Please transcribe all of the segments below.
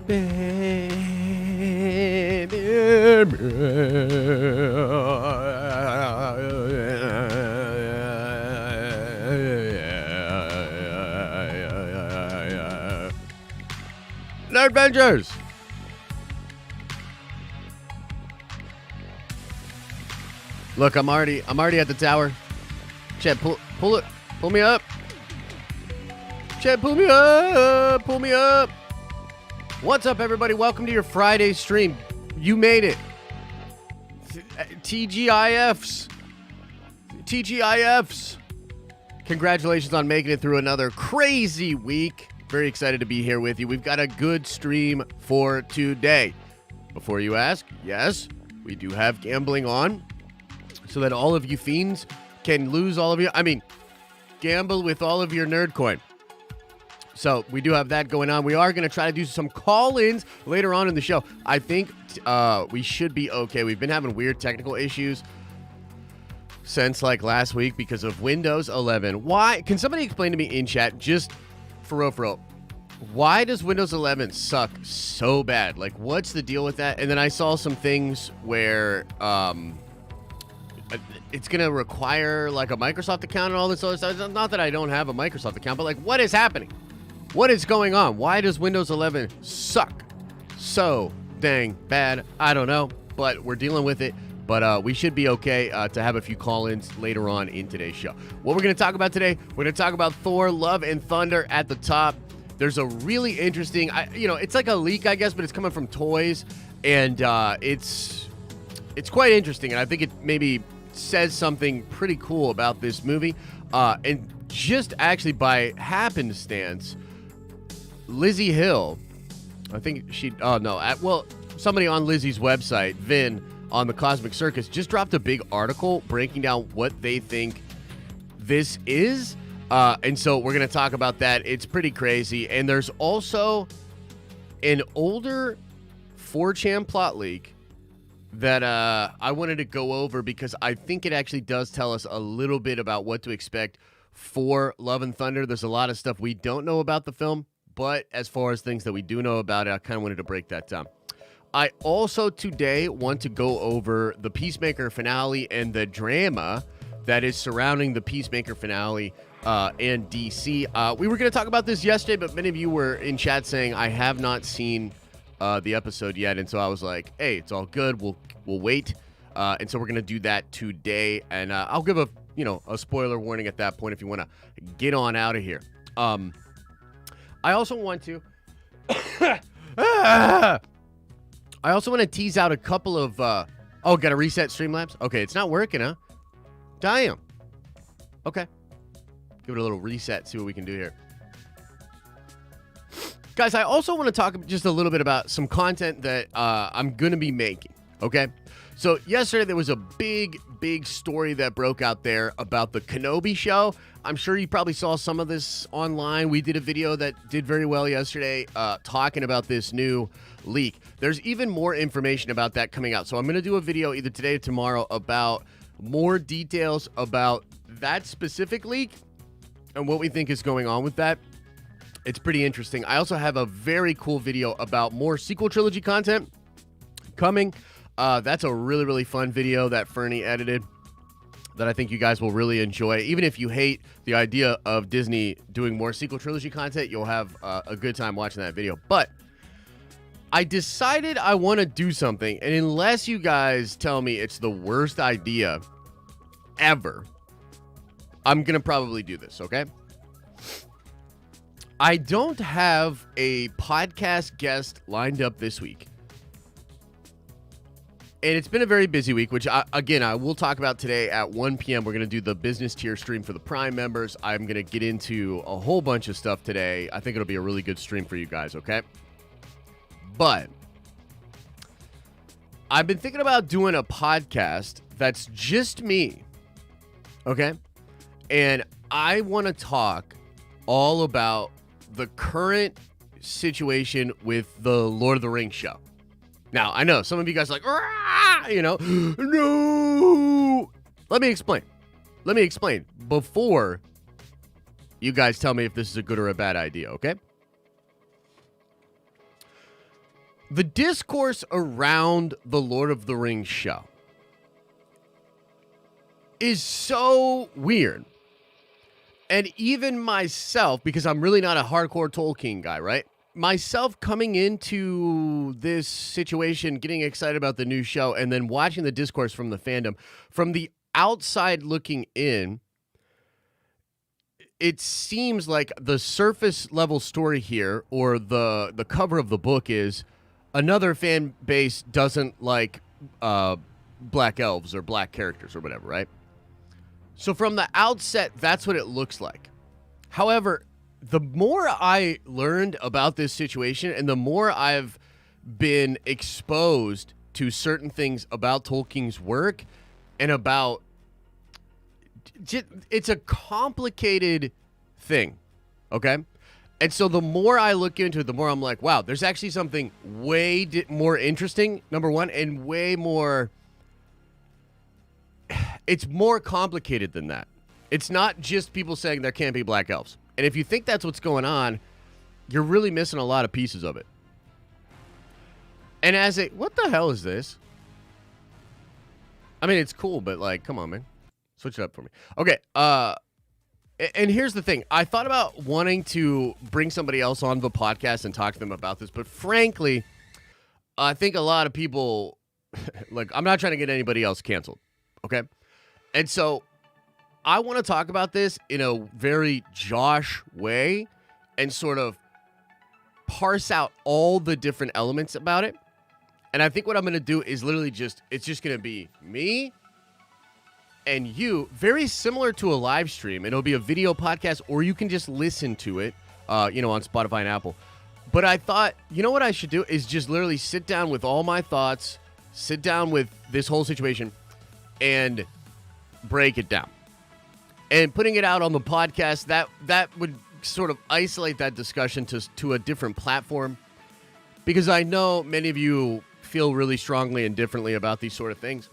Adventures. Look, I'm already at the tower. Chad, pull me up. Chad, pull me up. What's up, everybody? Welcome to your Friday stream. You made it. TGIFs. Congratulations on making it through another crazy week. Very excited to be here with you. We've got a good stream for today. Before you ask, yes, we do have gambling on so that all of you fiends can lose gamble with all of your nerd coin. So we do have that going on. We are going to try to do some call-ins later on in the show. I think we should be okay. We've been having weird technical issues since like last week because of Windows 11. Why? Can somebody explain to me in chat, just for real, why does Windows 11 suck so bad? Like, what's the deal with that? And then I saw some things where it's going to require like a Microsoft account and all this other stuff. Not that I don't have a Microsoft account, but like, what is happening? What is going on? Why does Windows 11 suck so dang bad? I don't know, but we're dealing with it. But we should be okay to have a few call-ins later on in today's show. What we're going to talk about today, we're going to talk about Thor, Love, and Thunder at the top. There's a really interesting, it's like a leak, I guess, but it's coming from Toys. And it's quite interesting. And I think it maybe says something pretty cool about this movie. And just actually by happenstance, Lizzie Hill, I think somebody on Lizzie's website, Vin, on the Cosmic Circus, just dropped a big article breaking down what they think this is. And so we're going to talk about that. It's pretty crazy. And there's also an older 4chan plot leak that I wanted to go over because I think it actually does tell us a little bit about what to expect for Love and Thunder. There's a lot of stuff we don't know about the film, but as far as things that we do know about it, I kind of wanted to break that down. I also today want to go over the Peacemaker finale and the drama that is surrounding the Peacemaker finale and DC. We were going to talk about this yesterday, but many of you were in chat saying I have not seen the episode yet, and so I was like, hey, it's all good. We'll wait. And so we're going to do that today, and I'll give a spoiler warning at that point if you want to get on out of here. I also want to tease out a couple of got to reset Streamlabs? Okay, it's not working, huh? Damn. Okay. Give it a little reset, see what we can do here. Guys, I also want to talk just a little bit about some content that I'm going to be making, okay? So yesterday there was a big story that broke out there about the Kenobi show. I'm sure you probably saw some of this online. We did a video that did very well yesterday talking about this new leak. There's even more information about that coming out. So I'm going to do a video either today or tomorrow about more details about that specific leak and what we think is going on with that. It's pretty interesting. I also have a very cool video about more sequel trilogy content coming. That's a really, really fun video that Fernie edited that I think you guys will really enjoy. Even if you hate the idea of Disney doing more sequel trilogy content, you'll have a good time watching that video. But I decided I want to do something, and unless you guys tell me it's the worst idea ever, I'm going to probably do this, okay? I don't have a podcast guest lined up this week. And it's been a very busy week, which, I will talk about today at 1 p.m. We're going to do the business tier stream for the Prime members. I'm going to get into a whole bunch of stuff today. I think it'll be a really good stream for you guys, okay? But I've been thinking about doing a podcast that's just me, okay? And I want to talk all about the current situation with the Lord of the Rings show. Now, I know some of you guys are like, no. Let me explain before you guys tell me if this is a good or a bad idea, okay? The discourse around the Lord of the Rings show is so weird. And even myself, because I'm really not a hardcore Tolkien guy, right? Myself coming into this situation, getting excited about the new show, and then watching the discourse from the fandom, from the outside looking in, it seems like the surface level story here, or the cover of the book, is another fan base doesn't like black elves or black characters or whatever, right? So from the outset, that's what it looks like. However, the more I learned about this situation and the more I've been exposed to certain things about Tolkien's work and about... It's a complicated thing, okay? And so the more I look into it, the more I'm like, wow, there's actually something way more interesting, number one, and way more... It's more complicated than that. It's not just people saying there can't be black elves. And if you think that's what's going on, you're really missing a lot of pieces of it. And as a... What the hell is this? I mean, it's cool, but like, come on, man. Switch it up for me. Okay, and here's the thing. I thought about wanting to bring somebody else on the podcast and talk to them about this, but frankly, I think a lot of people... Like, I'm not trying to get anybody else canceled, okay? And so I want to talk about this in a very Josh way and sort of parse out all the different elements about it. And I think what I'm going to do is literally it's just going to be me and you, very similar to a live stream. It'll be a video podcast, or you can just listen to it, on Spotify and Apple. But I thought, you know what I should do is just literally sit down with all my thoughts, sit down with this whole situation, and break it down. And putting it out on the podcast, that would sort of isolate that discussion to a different platform, because I know many of you feel really strongly and differently about these sort of things.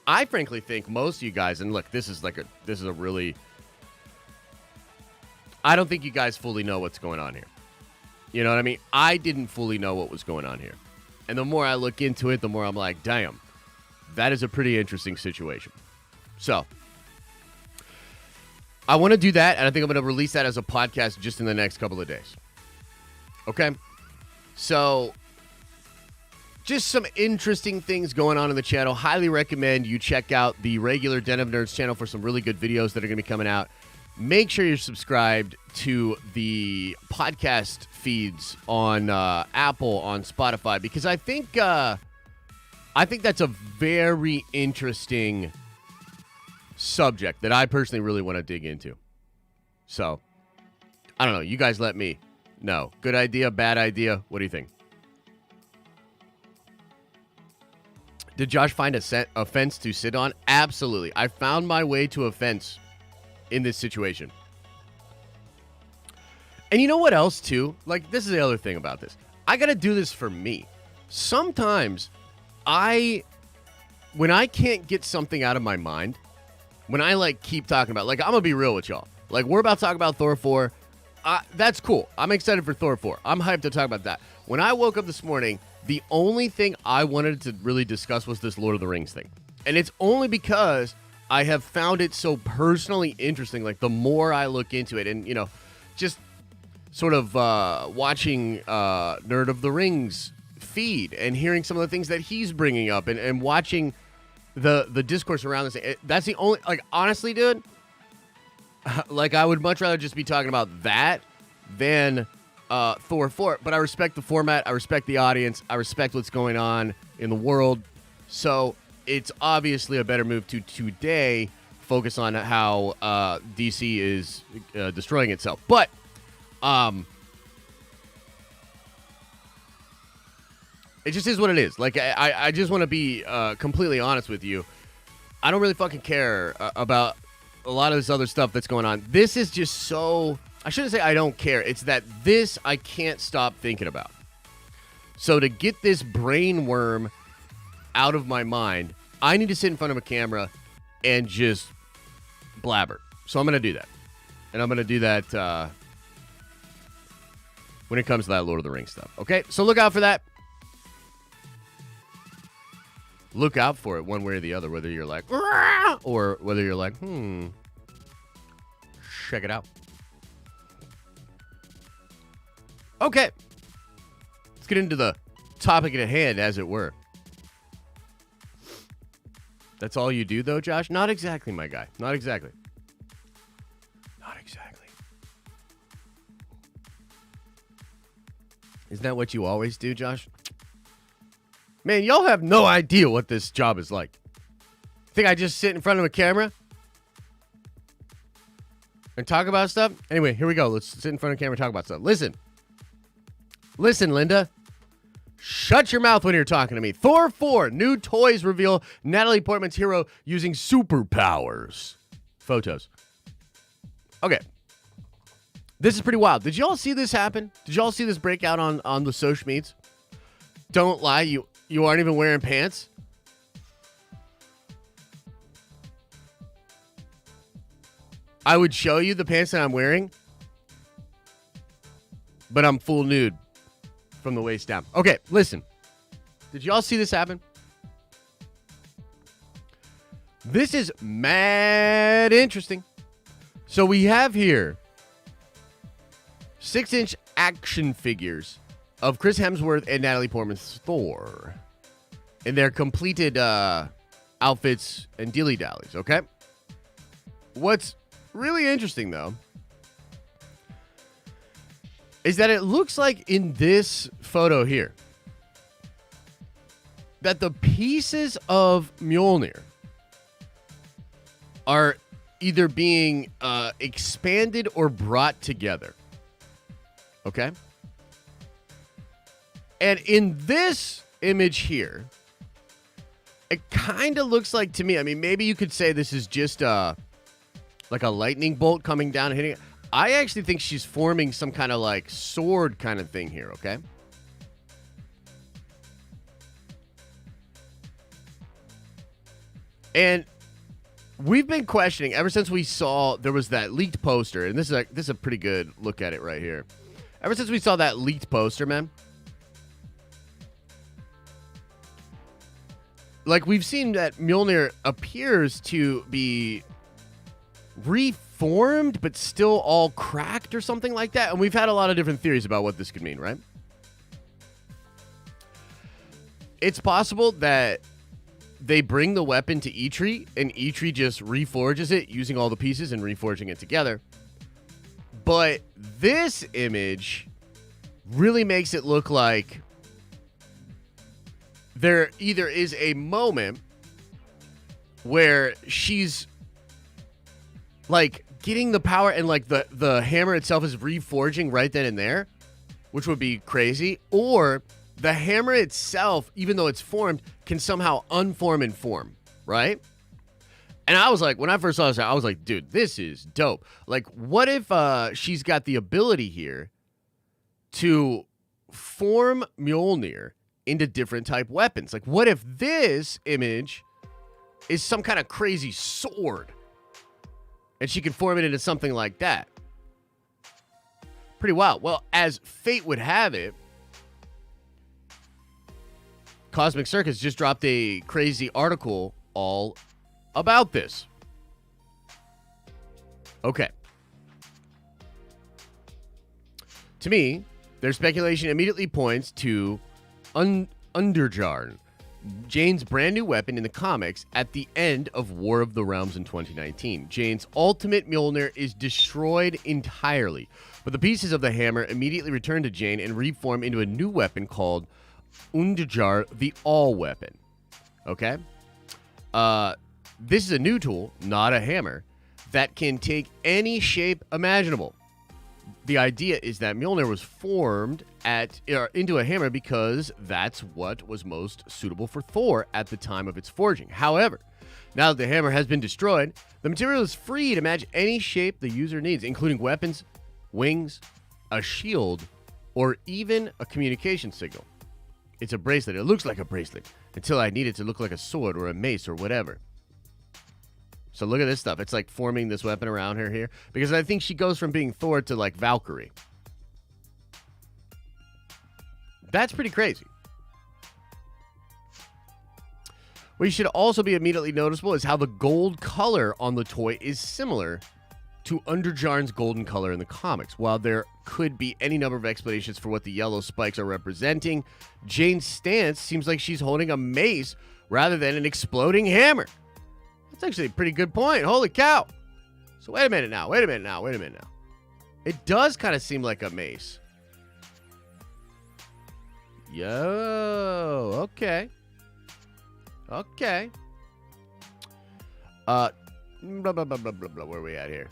I frankly think most of you guys, and look, this is a really... I don't think you guys fully know what's going on here. You know what I mean? I didn't fully know what was going on here. And the more I look into it, the more I'm like, damn, that is a pretty interesting situation. So, I want to do that, and I think I'm going to release that as a podcast just in the next couple of days. Okay? So, just some interesting things going on in the channel. Highly recommend you check out the regular Den of Nerds channel for some really good videos that are going to be coming out. Make sure you're subscribed to the podcast feeds on Apple, on Spotify, because I think that's a very interesting subject that I personally really want to dig into. So, I don't know. You guys let me know. Good idea, bad idea? What do you think? Did Josh find a fence to sit on? Absolutely. I found my way to a fence in this situation. And you know what else, too? Like, this is the other thing about this. I got to do this for me. Sometimes when I can't get something out of my mind, when I, like, keep talking about, like, I'm going to be real with y'all. Like, we're about to talk about Thor 4. That's cool. I'm excited for Thor 4. I'm hyped to talk about that. When I woke up this morning, the only thing I wanted to really discuss was this Lord of the Rings thing. And it's only because I have found it so personally interesting. Like, the more I look into it and, just sort of watching Nerd of the Rings feed and hearing some of the things that he's bringing up and watching the discourse around this. That's the only, like, honestly, dude, like, I would much rather just be talking about that than Thor 4. But I respect the format. I respect the audience. I respect what's going on in the world. So it's obviously a better move to today focus on how DC is destroying itself. But it just is what it is. Like, I just want to be completely honest with you. I don't really fucking care about a lot of this other stuff that's going on. This is just so... I shouldn't say I don't care. It's that this I can't stop thinking about. So to get this brain worm out of my mind, I need to sit in front of a camera and just blabber. So I'm going to do that. And I'm going to do that when it comes to that Lord of the Rings stuff. Okay? So look out for that. look out for it one way or the other, whether you're like, "Rah!" or whether you're like, check it out. Okay. Let's get into the topic at hand, as it were. That's all you do, though, Josh? Not exactly, my guy. Not exactly. Not exactly. Isn't that what you always do, Josh? Man, y'all have no idea what this job is like. Think I just sit in front of a camera and talk about stuff? Anyway, here we go. Let's sit in front of the camera and talk about stuff. Listen, Linda. Shut your mouth when you're talking to me. Thor 4, new toys reveal Natalie Portman's hero using superpowers. Photos. Okay. This is pretty wild. Did y'all see this happen? Did y'all see this breakout on the social medias? Don't lie, you aren't even wearing pants? I would show you the pants that I'm wearing, but I'm full nude. From the waist down. Okay, listen. Did y'all see this happen? This is mad interesting. So we have here 6-inch action figures of Chris Hemsworth and Natalie Portman's Thor in their completed outfits and dilly-dallies, okay? What's really interesting, though, is that it looks like in this photo here that the pieces of Mjolnir are either being expanded or brought together. Okay? And in this image here, it kind of looks like to me, I mean, maybe you could say this is just like a lightning bolt coming down and hitting it. I actually think she's forming some kind of like sword kind of thing here, okay? And we've been questioning ever since we saw there was that leaked poster, and this is a pretty good look at it right here. Ever since we saw that leaked poster, man, like we've seen that Mjolnir appears to be reformed, but still all cracked or something like that. And we've had a lot of different theories about what this could mean, right? It's possible that they bring the weapon to Eitri, and Eitri just reforges it using all the pieces and reforging it together. But this image really makes it look like there either is a moment where she's like getting the power and like the hammer itself is reforging right then and there, which would be crazy, or the hammer itself, even though it's formed, can somehow unform and form, right? And I was like, when I first saw this, I was like, dude, this is dope. Like, what if she's got the ability here to form Mjolnir into different type weapons? Like, what if this image is some kind of crazy sword and she can form it into something like that? Pretty wild. Well, as fate would have it, Cosmic Circus just dropped a crazy article all about this. Okay. To me, their speculation immediately points to Underjarn, Jane's brand new weapon in the comics at the end of War of the Realms in 2019. Jane's ultimate Mjolnir is destroyed entirely, but the pieces of the hammer immediately return to Jane and reform into a new weapon called Underjar, the All Weapon. Okay? This is a new tool, not a hammer, that can take any shape imaginable. The idea is that Mjolnir was formed into a hammer because that's what was most suitable for Thor at the time of its forging. However, now that the hammer has been destroyed, the material is free to match any shape the user needs, including weapons, wings, a shield, or even a communication signal. It's a bracelet. It looks like a bracelet until I need it to look like a sword or a mace or whatever. So look at this stuff. It's like forming this weapon around her here. Because I think she goes from being Thor to like Valkyrie. That's pretty crazy. What should also be immediately noticeable is how the gold color on the toy is similar to Underjarn's golden color in the comics. While there could be any number of explanations for what the yellow spikes are representing, Jane's stance seems like she's holding a mace rather than an exploding hammer. That's actually a pretty good point. Holy cow. So wait a minute now. It does kind of seem like a mace. Yo, okay. Blah, blah, blah, blah, blah, blah. Where are we at here?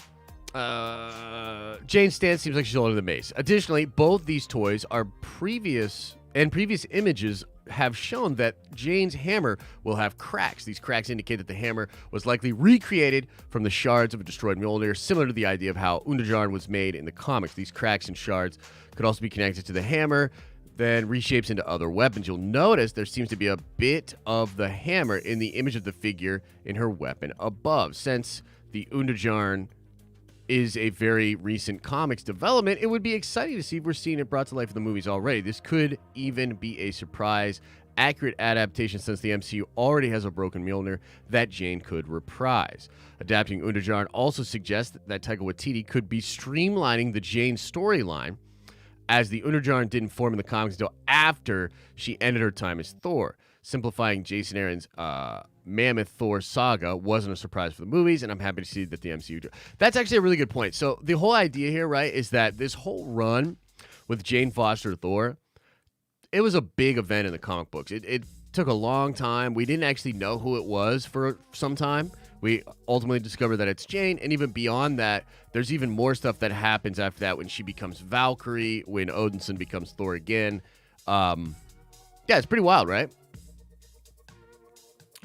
Jane's stance seems like she's holding the mace. Additionally, both these toys are previous images have shown that Jane's hammer will have cracks. These cracks indicate that the hammer was likely recreated from the shards of a destroyed Mjolnir, similar to the idea of how Underjarn was made in the comics. These cracks and shards could also be connected to the hammer, then reshapes into other weapons. You'll notice there seems to be a bit of the hammer in the image of the figure in her weapon above. Since the Underjarn is a very recent comics development, it would be exciting to see if we're seeing it brought to life in the movies already. This could even be a surprise, accurate adaptation since the MCU already has a broken Mjolnir that Jane could reprise. Adapting Underjarn also suggests that Taika Waititi could be streamlining the Jane storyline, as the Underjarn didn't form in the comics until after she ended her time as Thor. Simplifying Jason Aaron's Mammoth Thor saga wasn't a surprise for the movies, and I'm happy to see that the MCU... That's actually a really good point. So the whole idea here, right, is that this whole run with Jane Foster Thor, it was a big event in the comic books. It took a long time. We didn't actually know who it was for some time. We ultimately discovered that it's Jane, and even beyond that, there's even more stuff that happens after that when she becomes Valkyrie, when Odinson becomes Thor again. Yeah, it's pretty wild, right?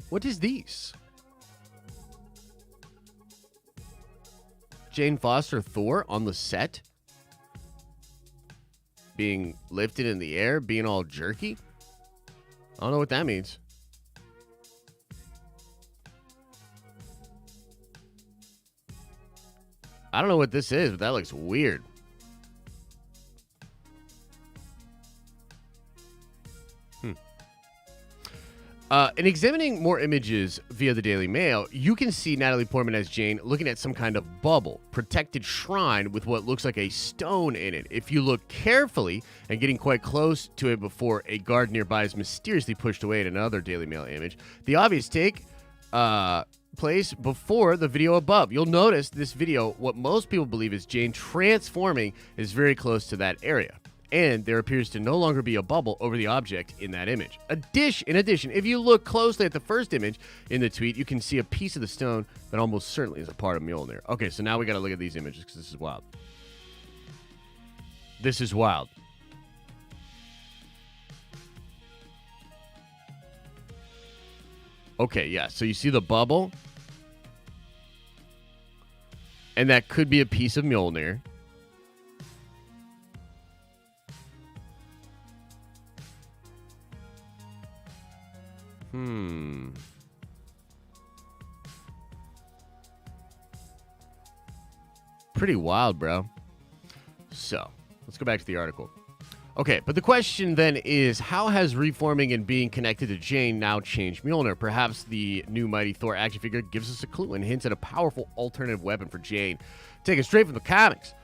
What is these? Jane Foster Thor on the set? Being lifted in the air, being all jerky? I don't know what that means. I don't know what this is, but that looks weird. In examining more images via the Daily Mail, you can see Natalie Portman as Jane looking at some kind of bubble, protected shrine with what looks like a stone in it. If you look carefully and getting quite close to it before a guard nearby is mysteriously pushed away in another Daily Mail image, the obvious take place before the video above. You'll notice this video, what most people believe is Jane transforming, is very close to that area. And there appears to no longer be a bubble over the object in that image. In addition, if you look closely at the first image in the tweet, you can see a piece of the stone that almost certainly is a part of Mjolnir. Okay, so now we got to look at these images because this is wild. This is wild. Okay, yeah, so you see the bubble? And that could be a piece of Mjolnir. Pretty wild, bro. So, let's go back to the article. Okay, but the question then is, how has reforming and being connected to Jane now changed Mjolnir? Perhaps the new Mighty Thor action figure gives us a clue and hints at a powerful alternative weapon for Jane. Taken straight from the comics.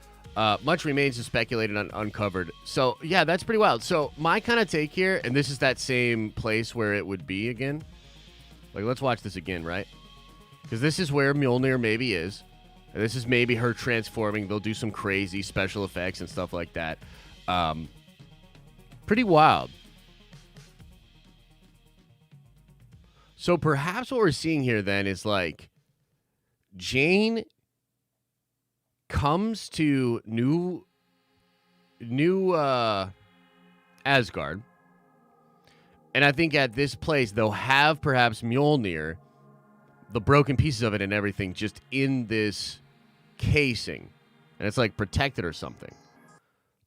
Much remains to speculate and uncovered. So, yeah, that's pretty wild. So, my kind of take here, and this is that same place where it would be again. Like, let's watch this again, right? Because this is where Mjolnir maybe is. And this is maybe her transforming. They'll do some crazy special effects and stuff like that. Pretty wild. So perhaps what we're seeing here then is like Jane comes to new Asgard. And I think at this place they'll have perhaps Mjolnir, the broken pieces of it and everything, just in this casing. And it's like protected or something.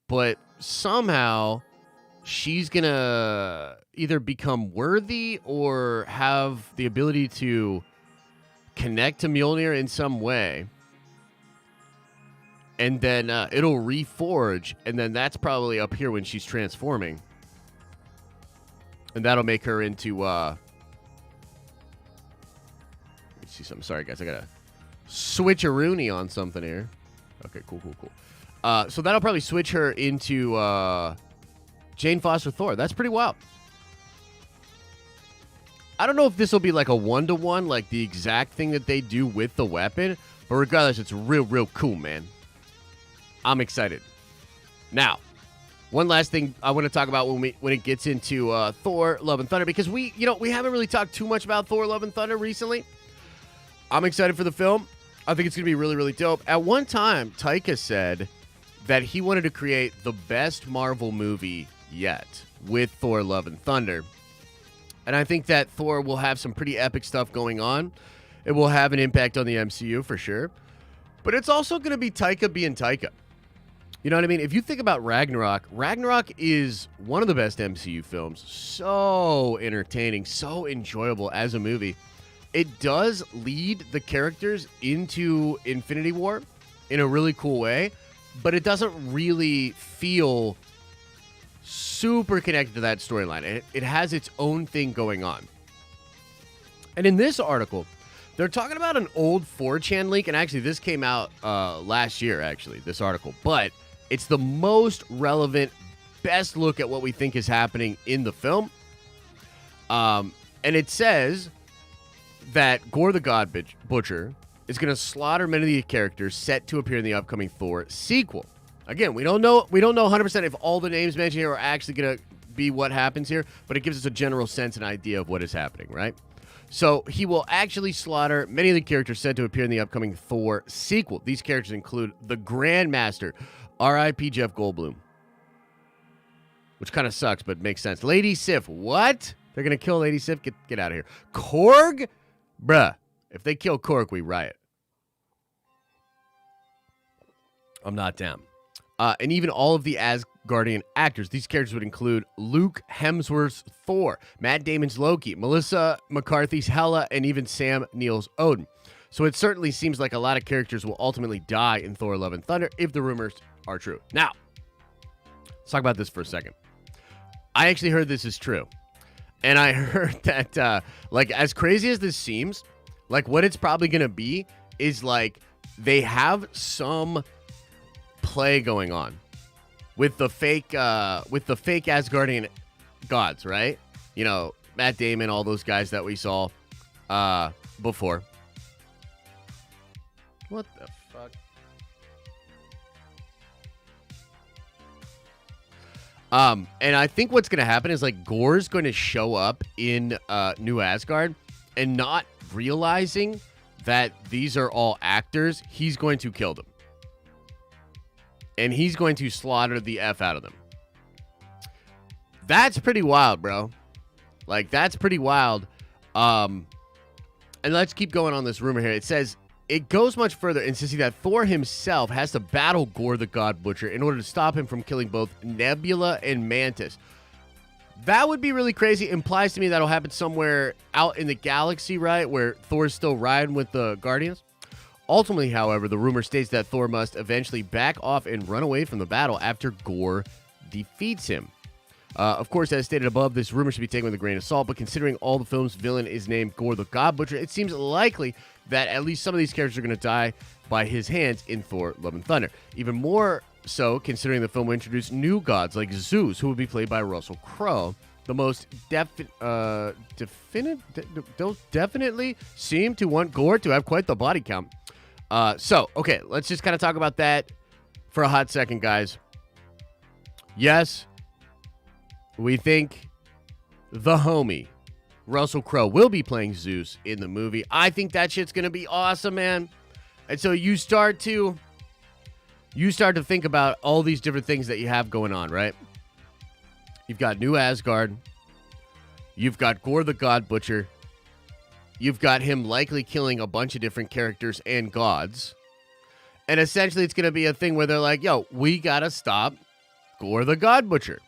But somehow she's going to either become worthy or have the ability to connect to Mjolnir in some way. And then it'll reforge. And then that's probably up here when she's transforming. And that'll make her into see something. Sorry, guys. I got to switch-a-rooney on something here. Okay, cool. So that'll probably switch her into Jane Foster Thor. That's pretty wild. I don't know if this will be like a one-to-one, like the exact thing that they do with the weapon, but regardless, it's real cool, man. I'm excited. Now, one last thing I want to talk about when it gets into Thor: Love and Thunder, because we haven't really talked too much about Thor: Love and Thunder recently. I'm excited for the film. I think it's going to be really dope. At one time, Taika said that he wanted to create the best Marvel movie yet with Thor: Love and Thunder. And I think that Thor will have some pretty epic stuff going on. It will have an impact on the MCU for sure. But it's also going to be Taika being Taika. You know what I mean? If you think about Ragnarok is one of the best MCU films. So entertaining, so enjoyable as a movie. It does lead the characters into Infinity War in a really cool way, but it doesn't really feel super connected to that storyline. It has its own thing going on. And in this article, they're talking about an old 4chan leak, and actually this came out last year, actually, this article. But it's the most relevant, best look at what we think is happening in the film. And it says that Gore the God Butcher is going to slaughter many of the characters set to appear in the upcoming Thor sequel. Again, we don't know 100% if all the names mentioned here are actually going to be what happens here, but it gives us a general sense and idea of what is happening, right? So he will actually slaughter many of the characters set to appear in the upcoming Thor sequel. These characters include the Grandmaster, R.I.P. Jeff Goldblum, which kind of sucks, but makes sense. Lady Sif, what? They're going to kill Lady Sif? Get out of here. Korg? Bruh, if they kill Korg, we riot. I'm not down. And even all of the Asgardian actors. These characters would include Luke Hemsworth's Thor, Matt Damon's Loki, Melissa McCarthy's Hela, and even Sam Neill's Odin. So it certainly seems like a lot of characters will ultimately die in Thor: Love and Thunder if the rumors are true. Now, let's talk about this for a second. I actually heard this is true. And I heard that, like, as crazy as this seems, like, what it's probably going to be is, like, they have some play going on with the fake Asgardian gods, right? You know, Matt Damon, all those guys that we saw before. What the fuck? And I think what's going to happen is, like, Gore's going to show up in New Asgard and not realizing that these are all actors, he's going to kill them. And he's going to slaughter the F out of them. That's pretty wild, bro. Like, that's pretty wild. And let's keep going on this rumor here. It says, it goes much further, insisting that Thor himself has to battle Gore the God Butcher in order to stop him from killing both Nebula and Mantis. That would be really crazy. Implies to me that'll happen somewhere out in the galaxy, right? Where Thor's still riding with the Guardians. Ultimately, however, the rumor states that Thor must eventually back off and run away from the battle after Gore defeats him. Of course, as stated above, this rumor should be taken with a grain of salt, but considering all the film's villain is named Gore the God Butcher, it seems likely that at least some of these characters are going to die by his hands in Thor: Love and Thunder. Even more so, considering the film will introduce new gods like Zeus, who will be played by Russell Crowe. The most definitely seem to want Gore to have quite the body count. Okay, let's just kind of talk about that for a hot second, guys. Yes, we think the homie Russell Crowe will be playing Zeus in the movie. I think that shit's gonna be awesome, man. And so you start to think about all these different things that you have going on, right? You've got New Asgard. You've got Gore the God Butcher. You've got him likely killing a bunch of different characters and gods. And essentially it's going to be a thing where they're like, yo, we got to stop Gore the God Butcher.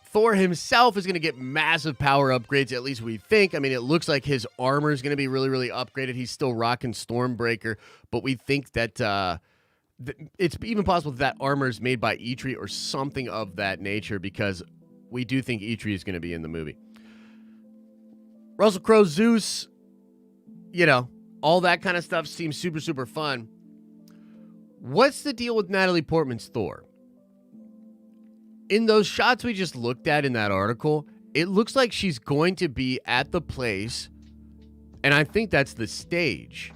Thor himself is going to get massive power upgrades, at least we think. I mean, it looks like his armor is going to be really, really upgraded. He's still rocking Stormbreaker, but we think that it's even possible that armor is made by Eitri or something of that nature, because we do think Eitri is going to be in the movie. Russell Crowe, Zeus, you know, all that kind of stuff seems super, super fun. What's the deal with Natalie Portman's Thor? In those shots we just looked at in that article, it looks like she's going to be at the place, and I think that's the stage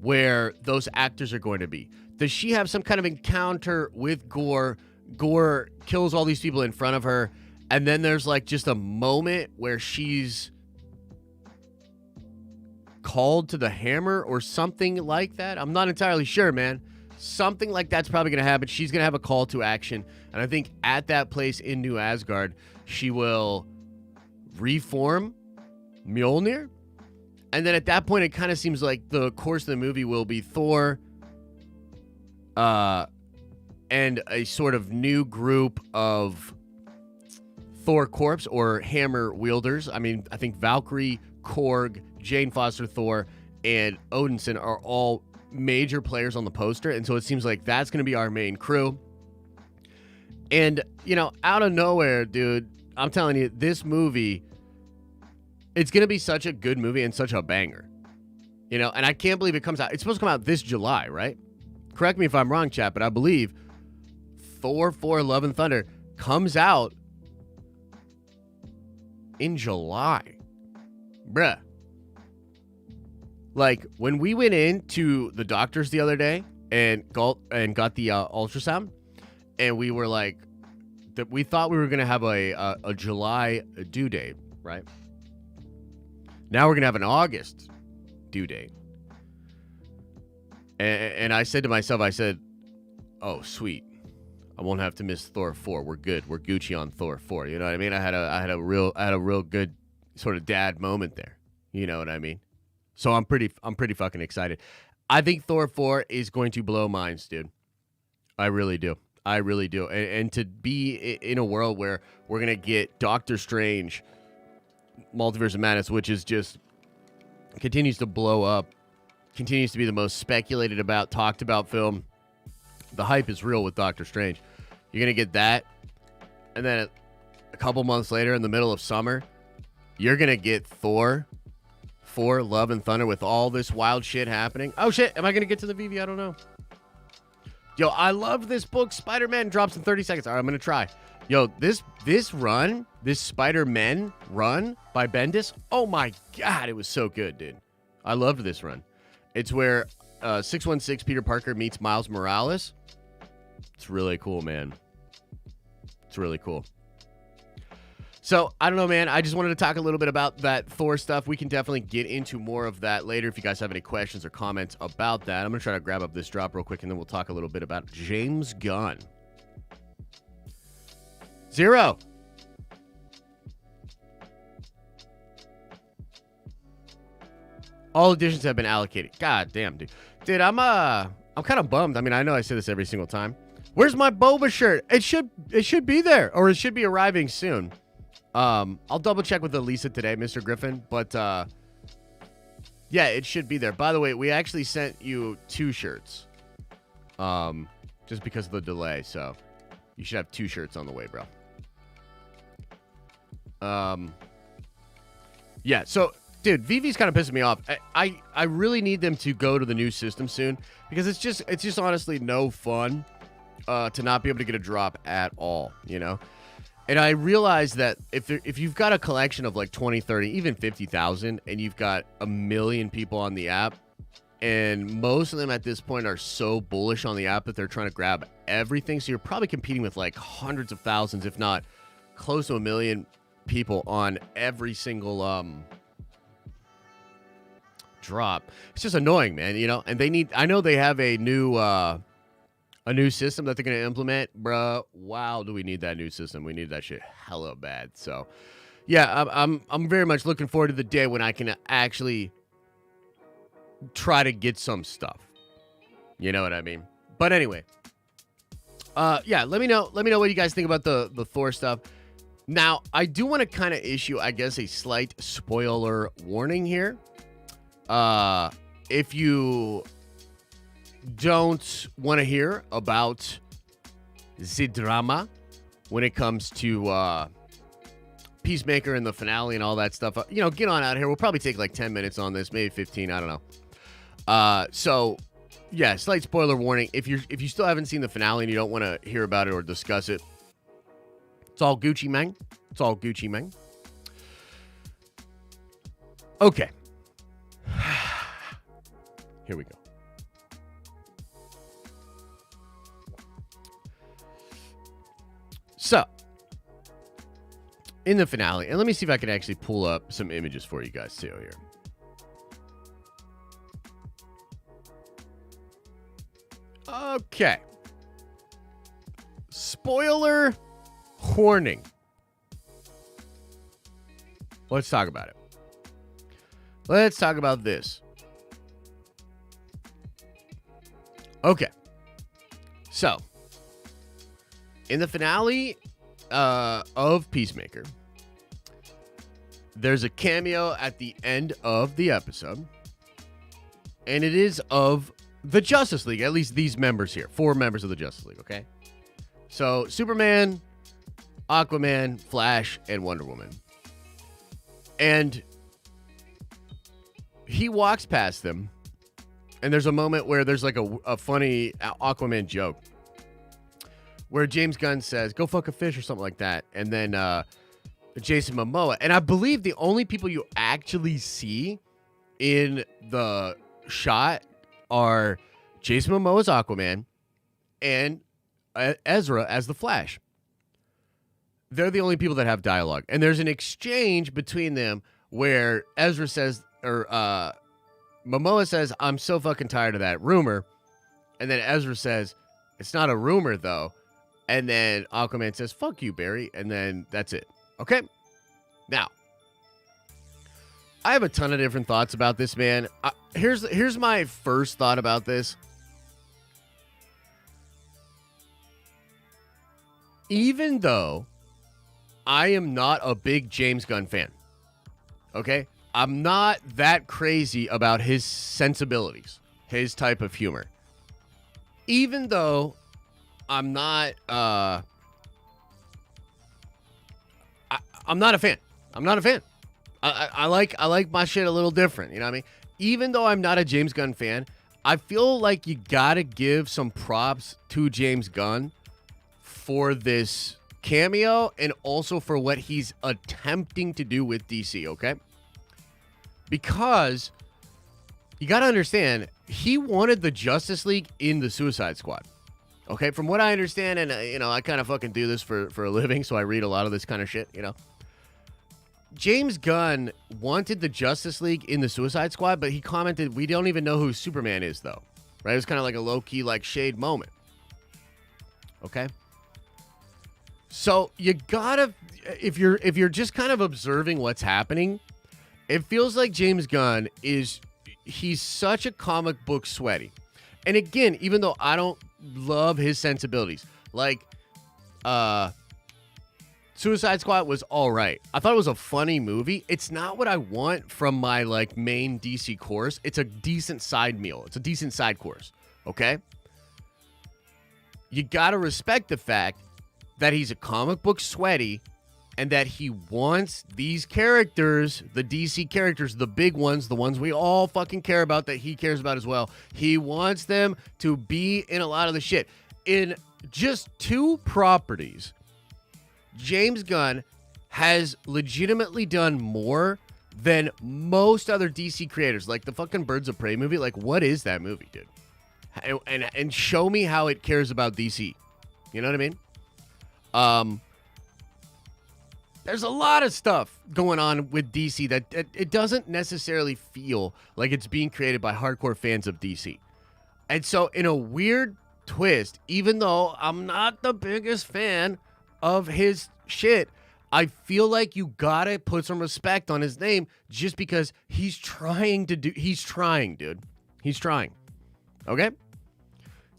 where those actors are going to be. Does she have some kind of encounter with Gore? Gore kills all these people in front of her, and then there's like just a moment where she's called to the hammer or something like that. I'm not entirely sure, man. Something like that's probably going to happen. She's going to have a call to action, and I think at that place in New Asgard, she will reform Mjolnir. And then at that point, it kind of seems like the course of the movie will be Thor and a sort of new group of Thor Corps or hammer wielders. I mean, I think Valkyrie, Korg, Jane Foster Thor, and Odinson are all major players on the poster. And so it seems like that's going to be our main crew. And, you know, out of nowhere, dude, I'm telling you, this movie, it's going to be such a good movie and such a banger. You know, and I can't believe it comes out. It's supposed to come out this July, right? Correct me if I'm wrong, chat, but I believe Thor 4 Love and Thunder comes out in July. Bruh. Like, when we went into the doctors the other day and got the ultrasound, and we were like, we thought we were going to have a July due date, right? Now we're going to have an August due date. And I said to myself, I said, oh, sweet. I won't have to miss Thor 4. We're good. We're Gucci on Thor 4. You know what I mean? I had a real good sort of dad moment there. You know what I mean? So I'm pretty fucking excited. I think Thor 4 is going to blow minds, dude. I really do. I really do. And to be in a world where we're going to get Doctor Strange, Multiverse of Madness, which is just continues to blow up, continues to be the most speculated about, talked about film. The hype is real with Doctor Strange. You're going to get that. And then a couple months later in the middle of summer, you're going to get Thor 4 Love and Thunder with all this wild shit happening. Oh, shit. Am I going to get to the VV? I don't know. Yo, I love this book. Spider-Man drops in 30 seconds. All right, I'm going to try. Yo, this run, this Spider-Man run by Bendis, oh my God, it was so good, dude. I loved this run. It's where 616 Peter Parker meets Miles Morales. It's really cool, man. It's really cool. So, I don't know, man. I just wanted to talk a little bit about that Thor stuff. We can definitely get into more of that later if you guys have any questions or comments about that. I'm going to try to grab up this drop real quick, and then we'll talk a little bit about James Gunn. 0. All editions have been allocated. God damn, dude. Dude, I'm kind of bummed. I mean, I know I say this every single time. Where's my Boba shirt? It should be there, or it should be arriving soon. I'll double check with Elisa today, Mr. Griffin, but yeah, it should be there. By the way, we actually sent you 2 shirts. Just because of the delay, so you should have 2 shirts on the way, bro. Yeah, so dude, VV's kind of pissing me off. I really need them to go to the new system soon, because it's just honestly no fun to not be able to get a drop at all, you know? And I realize that if you've got a collection of like 20, 30, even 50,000, and you've got 1 million people on the app, and most of them at this point are so bullish on the app that they're trying to grab everything, so you're probably competing with like hundreds of thousands, if not close to 1 million people on every single drop. It's just annoying, man, you know? And I know they have a new system that they're going to implement, bruh. Wow, do we need that new system? We need that shit hella bad. So, yeah, I'm very much looking forward to the day when I can actually try to get some stuff. You know what I mean? But anyway, yeah, let me know what you guys think about the Thor stuff. Now, I do want to kind of issue, I guess, a slight spoiler warning here. If you don't want to hear about the drama when it comes to Peacemaker and the finale and all that stuff. Get on out here. We'll probably take like 10 minutes on this, maybe 15. I don't know. So, yeah, slight spoiler warning. If you still haven't seen the finale and you don't want to hear about it or discuss it, it's all Gucci, man. It's all Gucci, man. Okay. Here we go. So, in the finale, and let me see if I can actually pull up some images for you guys too here. Okay. Spoiler warning. Let's talk about it. Let's talk about this. Okay. So, in the finale of Peacemaker, there's a cameo at the end of the episode, and it is of the Justice League, at least these members here, 4 members of the Justice League, okay? So, Superman, Aquaman, Flash, and Wonder Woman. And he walks past them, and there's a moment where there's like a funny Aquaman joke where James Gunn says, go fuck a fish or something like that. And then Jason Momoa. And I believe the only people you actually see in the shot are Jason Momoa's Aquaman and Ezra as the Flash. They're the only people that have dialogue. And there's an exchange between them where Ezra says, or Momoa says, I'm so fucking tired of that rumor. And then Ezra says, it's not a rumor, though. And then Aquaman says, fuck you, Barry. And then that's it. Okay? Now, I have a ton of different thoughts about this, man. Here's my first thought about this. Even though I am not a big James Gunn fan, okay? I'm not that crazy about his sensibilities, his type of humor. Even though I'm not I'm not a fan. I'm not a fan. I like my shit a little different, you know what I mean? Even though I'm not a James Gunn fan, I feel like you gotta give some props to James Gunn for this cameo and also for what he's attempting to do with DC, okay? Because you gotta understand, he wanted the Justice League in the Suicide Squad. Okay, from what I understand, and I kind of fucking do this for a living, so I read a lot of this kind of shit, James Gunn wanted the Justice League in the Suicide Squad, but he commented, we don't even know who Superman is, though. Right? It was kind of like a low-key, like, shade moment. Okay? So, you gotta, if you're just kind of observing what's happening, it feels like James Gunn he's such a comic book sweaty. And again, even though I don't love his sensibilities, like, Suicide Squad was all right. I thought it was a funny movie. It's not what I want from my, like, main DC course. It's a decent side meal. It's a decent side course, okay? You gotta respect the fact that he's a comic book sweaty and that he wants these characters, the DC characters, the big ones, the ones we all fucking care about, that he cares about as well. He wants them to be in a lot of the shit. In just 2 properties, James Gunn has legitimately done more than most other DC creators. Like the fucking Birds of Prey movie. Like, what is that movie, dude? And show me how it cares about DC. You know what I mean? There's a lot of stuff going on with DC that it doesn't necessarily feel like it's being created by hardcore fans of DC. And so, in a weird twist, even though I'm not the biggest fan of his shit, I feel like you gotta put some respect on his name just because he's trying, dude. He's trying. Okay?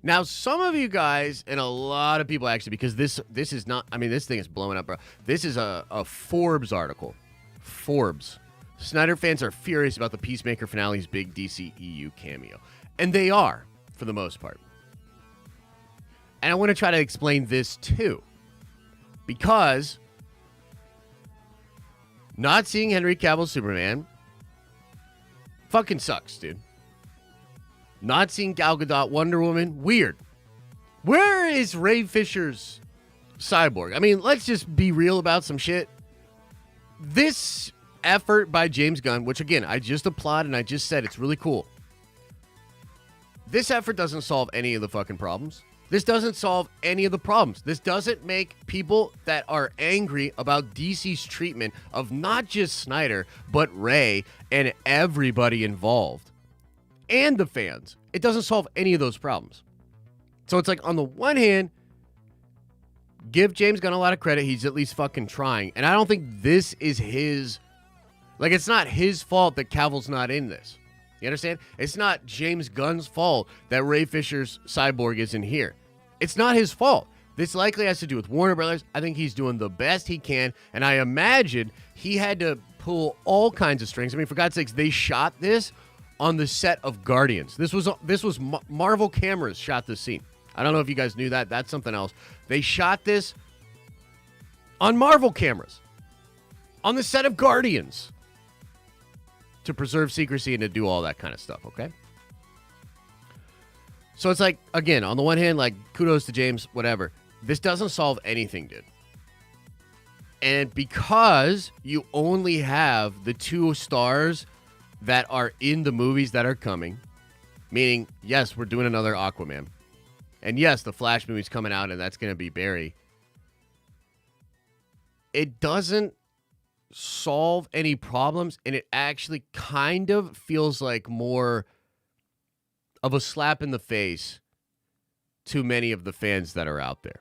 Now, some of you guys, and a lot of people actually, because this is not, I mean, this thing is blowing up, bro. This is a Forbes article. Forbes. Snyder fans are furious about the Peacemaker finale's big DC EU cameo. And they are, for the most part. And I want to try to explain this too. Because Not seeing Henry Cavill Superman fucking sucks, dude. Not seeing Gal Gadot Wonder Woman, weird. Where is Ray Fisher's Cyborg? I mean, let's just be real about some shit. This effort by James Gunn, which again, I just applaud and I just said it's really cool. This effort doesn't solve any of the fucking problems. This doesn't solve any of the problems. This doesn't make people that are angry about DC's treatment of not just Snyder, but Ray and everybody involved and the fans. It doesn't solve any of those problems. So it's like, on the one hand, give James Gunn a lot of credit. He's at least fucking trying. And I don't think this is his... Like, it's not his fault that Cavill's not in this. You understand? It's not James Gunn's fault that Ray Fisher's Cyborg isn't here. It's not his fault. This likely has to do with Warner Brothers. I think he's doing the best he can, and I imagine he had to pull all kinds of strings. I mean, for God's sakes, they shot this on the set of Guardians. This was Marvel cameras shot this scene. I don't know if you guys knew that. That's something else. They shot this on Marvel cameras on the set of Guardians, to preserve secrecy and to do all that kind of stuff, okay? So it's like, again, on the one hand, like, kudos to James, whatever. This doesn't solve anything, dude. And because you only have the 2 stars that are in the movies that are coming, meaning, yes, we're doing another Aquaman. And yes, the Flash movie's coming out, and that's going to be Barry. It doesn't solve any problems, and it actually kind of feels like more of a slap in the face to many of the fans that are out there.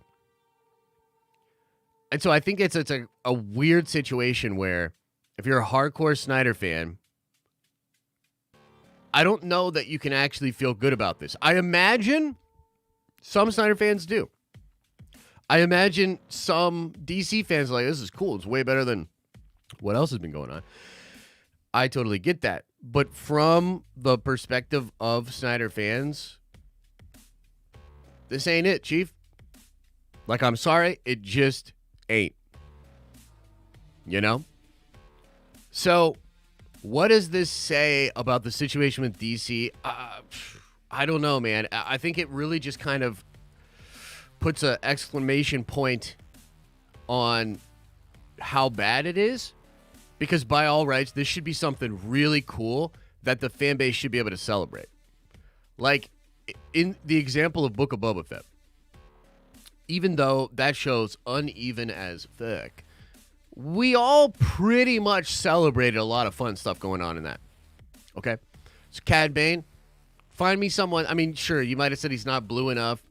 And so I think it's a weird situation where if you're a hardcore Snyder fan, I don't know that you can actually feel good about this. I imagine some Snyder fans do. I imagine some DC fans are like, this is cool. It's way better than what else has been going on. I totally get that. But from the perspective of Snyder fans, this ain't it, Chief. Like, I'm sorry, it just ain't. You know? So, what does this say about the situation with DC? I don't know, man. I think it really just kind of puts an exclamation point on how bad it is. Because by all rights, this should be something really cool that the fan base should be able to celebrate. Like, in the example of Book of Boba Fett, even though that show's uneven as fuck, we all pretty much celebrated a lot of fun stuff going on in that. Okay? So Cad Bane, find me someone, I mean, sure, you might have said he's not blue enough,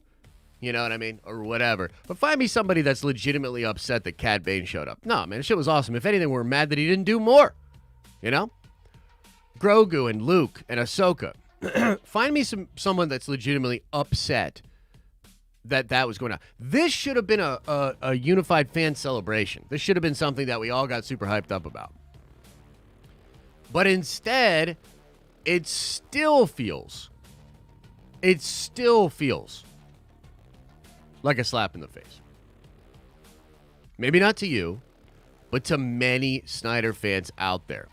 you know what I mean? Or whatever. But find me somebody that's legitimately upset that Cad Bane showed up. No, man, the shit was awesome. If anything, we're mad that he didn't do more. You know? Grogu and Luke and Ahsoka. Find me someone that's legitimately upset that was going on. This should have been a unified fan celebration. This should have been something that we all got super hyped up about. But instead, it still feels like a slap in the face. Maybe not to you, but to many Snyder fans out there.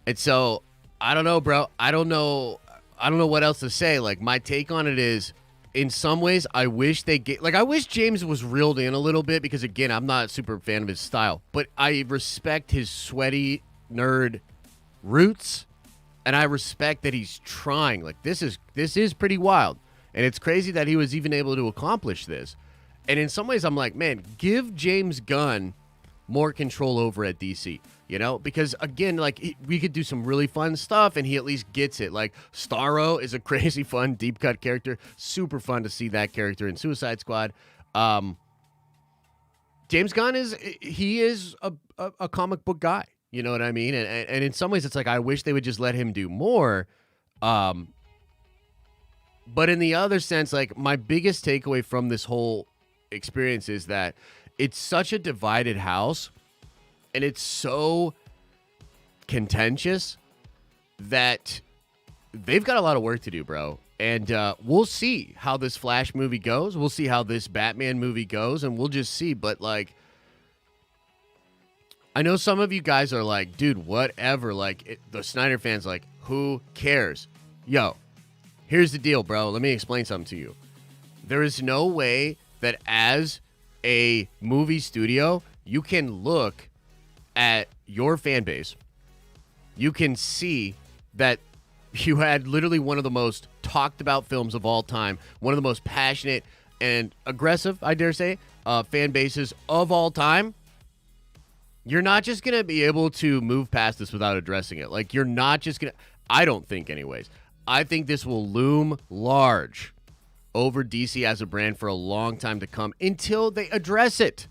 And so, I don't know, bro. I don't know what else to say. Like, my take on it is, in some ways, I wish I wish James was reeled in a little bit, because, again, I'm not a super fan of his style. But I respect his sweaty nerd roots. And I respect that he's trying. Like, this is pretty wild. And it's crazy that he was even able to accomplish this. And in some ways, I'm like, man, give James Gunn more control over at DC. You know? Because, again, like, we could do some really fun stuff, and he at least gets it. Like, Starro is a crazy fun, deep-cut character. Super fun to see that character in Suicide Squad. James Gunn is a comic book guy. You know what I mean? And in some ways, it's like, I wish they would just let him do more. But in the other sense, like, my biggest takeaway from this whole experience is that it's such a divided house, and it's so contentious that they've got a lot of work to do, bro. And we'll see how this Flash movie goes. We'll see how this Batman movie goes, and we'll just see. But, like, I know some of you guys are like, dude, whatever. Like, the Snyder fans, like, who cares? Yo, here's the deal, bro. Let me explain something to you. There is no way that as a movie studio, you can look at your fan base. You can see that you had literally one of the most talked about films of all time, one of the most passionate and aggressive, I dare say, fan bases of all time. You're not just going to be able to move past this without addressing it. Like, you're not just going to, I don't think anyways. I think this will loom large over DC as a brand for a long time to come until they address it.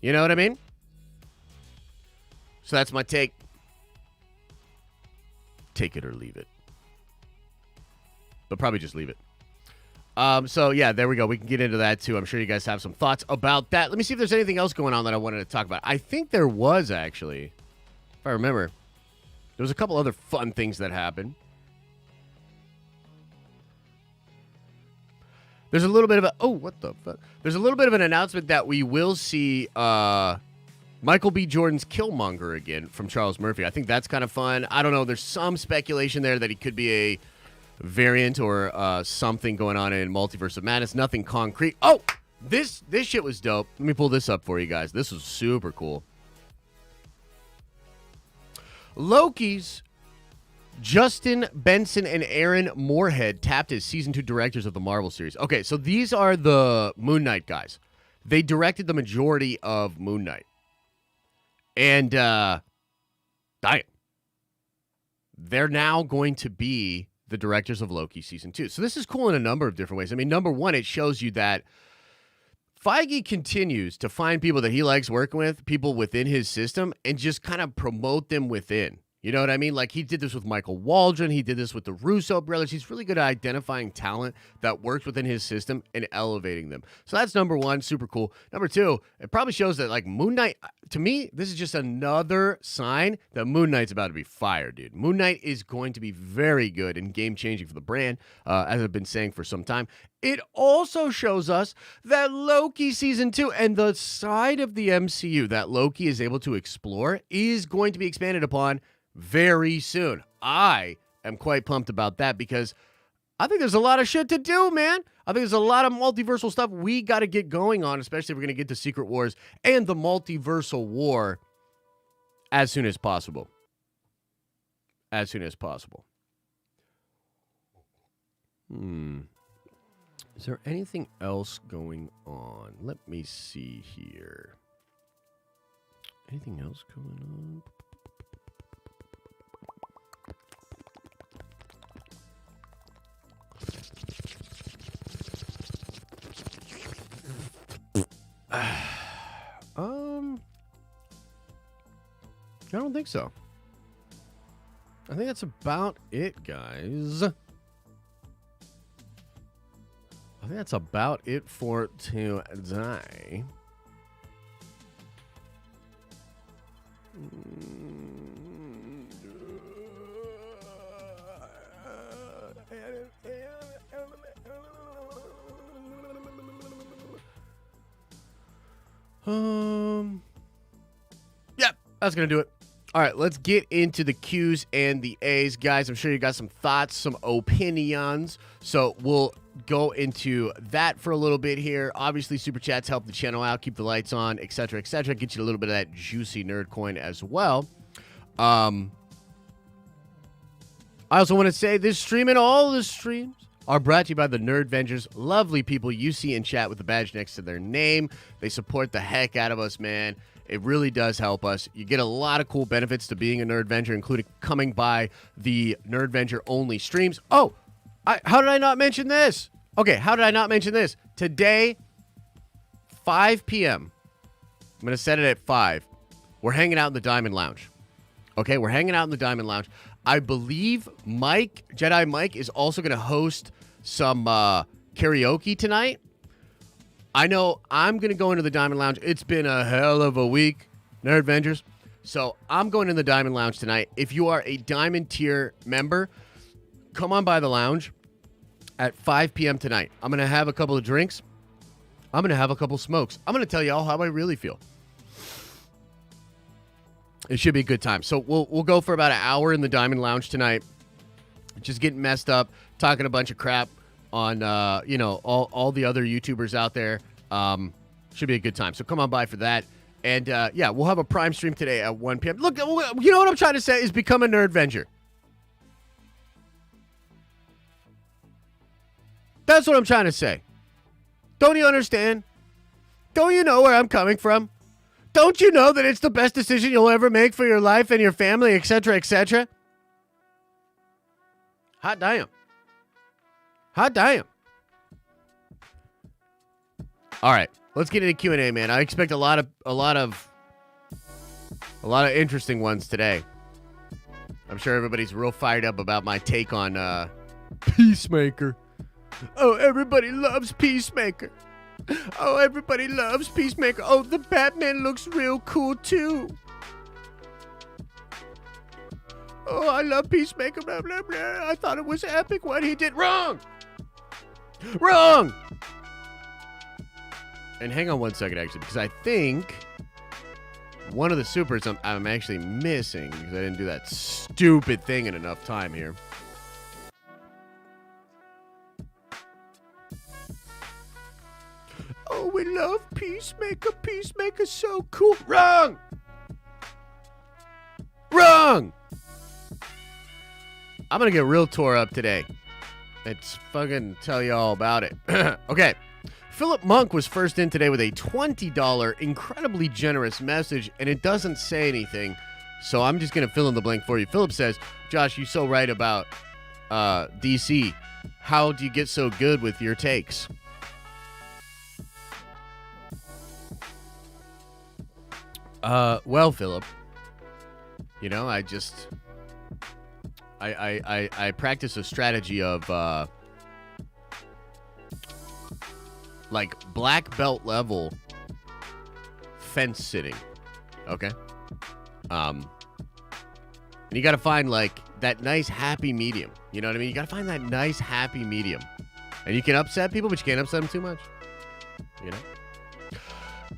You know what I mean? So that's my take. Take it or leave it. But probably just leave it. So, yeah, there we go. We can get into that, too. I'm sure you guys have some thoughts about that. Let me see if there's anything else going on that I wanted to talk about. I think there was, actually. If I remember. There was a couple other fun things that happened. There's a little bit of a... Oh, what the fuck? There's a little bit of an announcement that we will see... Michael B. Jordan's Killmonger again from Charles Murphy. I think that's kind of fun. I don't know. There's some speculation there that he could be a variant or something going on in Multiverse of Madness. Nothing concrete. Oh, this shit was dope. Let me pull this up for you guys. This was super cool. Loki's Justin Benson and Aaron Moorhead tapped as season 2 directors of the Marvel series. Okay, so these are the Moon Knight guys. They directed the majority of Moon Knight. And, they're now going to be the directors of Loki season 2. So this is cool in a number of different ways. I mean, number one, it shows you that Feige continues to find people that he likes working with, people within his system, and just kind of promote them within. You know what I mean? Like, he did this with Michael Waldron. He did this with the Russo brothers. He's really good at identifying talent that works within his system and elevating them. So that's number one. Super cool. Number two, it probably shows that, like, Moon Knight, to me, this is just another sign that Moon Knight's about to be fired, dude. Moon Knight is going to be very good and game-changing for the brand, as I've been saying for some time. It also shows us that Loki season 2 and the side of the MCU that Loki is able to explore is going to be expanded upon very soon. I am quite pumped about that because I think there's a lot of shit to do, man. I think there's a lot of multiversal stuff we got to get going on, especially if we're going to get to Secret Wars and the multiversal war as soon as possible. As soon as possible. Is there anything else going on? Let me see here. Anything else going on? I don't think so. I think that's about it, guys. I think that's about it for today. Yep, that's gonna do it. All right, let's get into the Q's and the A's. Guys, I'm sure you got some thoughts, some opinions. So we'll go into that for a little bit here. Obviously, Super Chats help the channel out, keep the lights on, etc., etc. Get you a little bit of that juicy nerd coin as well. I also want to say this stream and all the streams are brought to you by the Nerd Vengers. Lovely people you see in chat with the badge next to their name. They support the heck out of us, man. It really does help us. You get a lot of cool benefits to being a Nerd Venger, including coming by the Nerd Venger only streams. Oh, how did I not mention this? Okay, how did I not mention this? Today, 5 p.m. I'm going to set it at 5. We're hanging out in the Diamond Lounge. Okay, we're hanging out in the Diamond Lounge. I believe Mike, Jedi Mike, is also going to host some karaoke tonight. I know I'm going to go into the Diamond Lounge. It's been a hell of a week, Nerd Vengers. So I'm going in the Diamond Lounge tonight. If you are a Diamond tier member, come on by the lounge. at 5 p.m. tonight. I'm going to have a couple of drinks. I'm going to have a couple smokes. I'm going to tell you all how I really feel. It should be a good time. So we'll go for about an hour in the Diamond Lounge tonight. Just getting messed up, talking a bunch of crap on, all the other YouTubers out there. Should be a good time. So come on by for that. And, we'll have a Prime stream today at 1 p.m. Look, you know what I'm trying to say is become a Nerdvenger. That's what I'm trying to say. Don't you understand? Don't you know where I'm coming from? Don't you know that it's the best decision you'll ever make for your life and your family, etc., etc.? Hot damn. Hot damn. All right, let's get into Q&A, man. I expect a lot of interesting ones today. I'm sure everybody's real fired up about my take on Peacemaker. Oh, everybody loves Peacemaker. Oh, everybody loves Peacemaker. Oh, the Batman looks real cool, too. Oh, I love Peacemaker, blah, blah, blah. I thought it was epic what he did. Wrong! Wrong! And hang on one second, actually, because I think one of the supers I'm actually missing because I didn't do that stupid thing in enough time here. Oh, we love Peacemaker. Peacemaker's so cool. Wrong! Wrong! I'm going to get real tore up today. Let's fucking tell you all about it. Okay. Philip Monk was first in today with a $20 incredibly generous message, and it doesn't say anything, so I'm just going to fill in the blank for you. Philip says, Josh, you're so right about DC. How do you get so good with your takes? Well, Philip, you know, I practice a strategy of, like black belt level fence sitting. Okay. And you got to find like that nice happy medium. You know what I mean? You got to find that nice happy medium. And you can upset people, but you can't upset them too much. You know?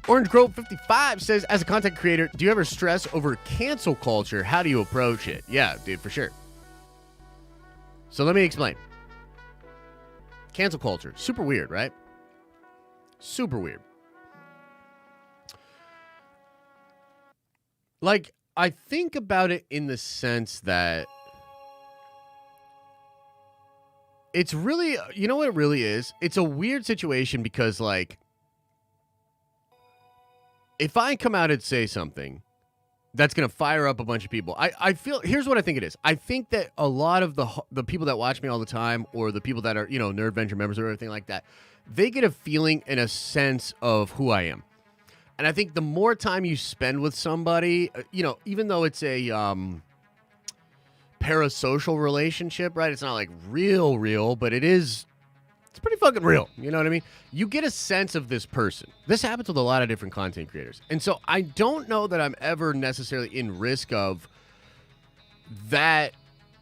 Orange Grove 55 says, as a content creator, do you ever stress over cancel culture? How do you approach it? Yeah, dude, for sure. So let me explain. Cancel culture. Super weird, right? Super weird. Like, I think about it in the sense that it's really, you know what it really is? It's a weird situation because, like, if I come out and say something that's going to fire up a bunch of people, I feel, here's what I think it is. I think that a lot of the people that watch me all the time, or the people that are, you know, Nerdventure members or everything like that, they get a feeling and a sense of who I am. And I think the more time you spend with somebody, you know, even though it's a parasocial relationship, right? It's not like real, but it's pretty fucking real. You know what I mean? You get a sense of this person. This happens with a lot of different content creators. And so I don't know that I'm ever necessarily in risk of that,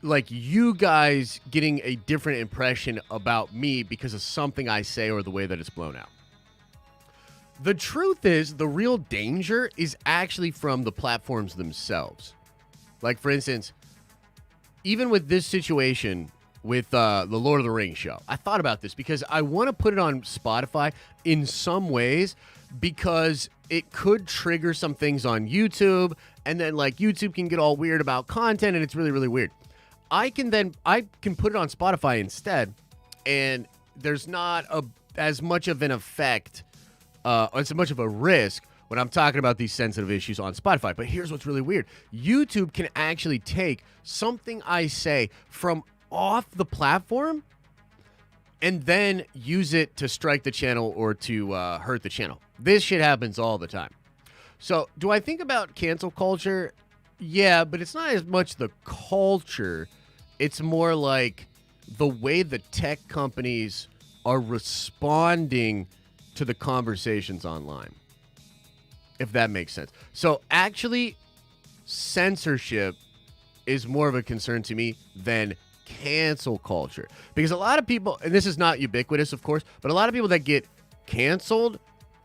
like, you guys getting a different impression about me because of something I say or the way that it's blown out. The truth is, the real danger is actually from the platforms themselves. Like, for instance, even with this situation with the Lord of the Rings show, I thought about this because I want to put it on Spotify in some ways because it could trigger some things on YouTube, and then, like, YouTube can get all weird about content, and it's really, really weird. I can put it on Spotify instead, and there's not as much of an effect, as much of a risk when I'm talking about these sensitive issues on Spotify. But here's what's really weird. YouTube can actually take something I say from off the platform and then use it to strike the channel or to hurt the channel. This shit happens all the time. So do I think about cancel culture? Yeah, but it's not as much the culture. It's more like the way the tech companies are responding to the conversations online, if that makes sense. So actually, censorship is more of a concern to me than cancel culture. Because a lot of people, and this is not ubiquitous, of course, but a lot of people that get canceled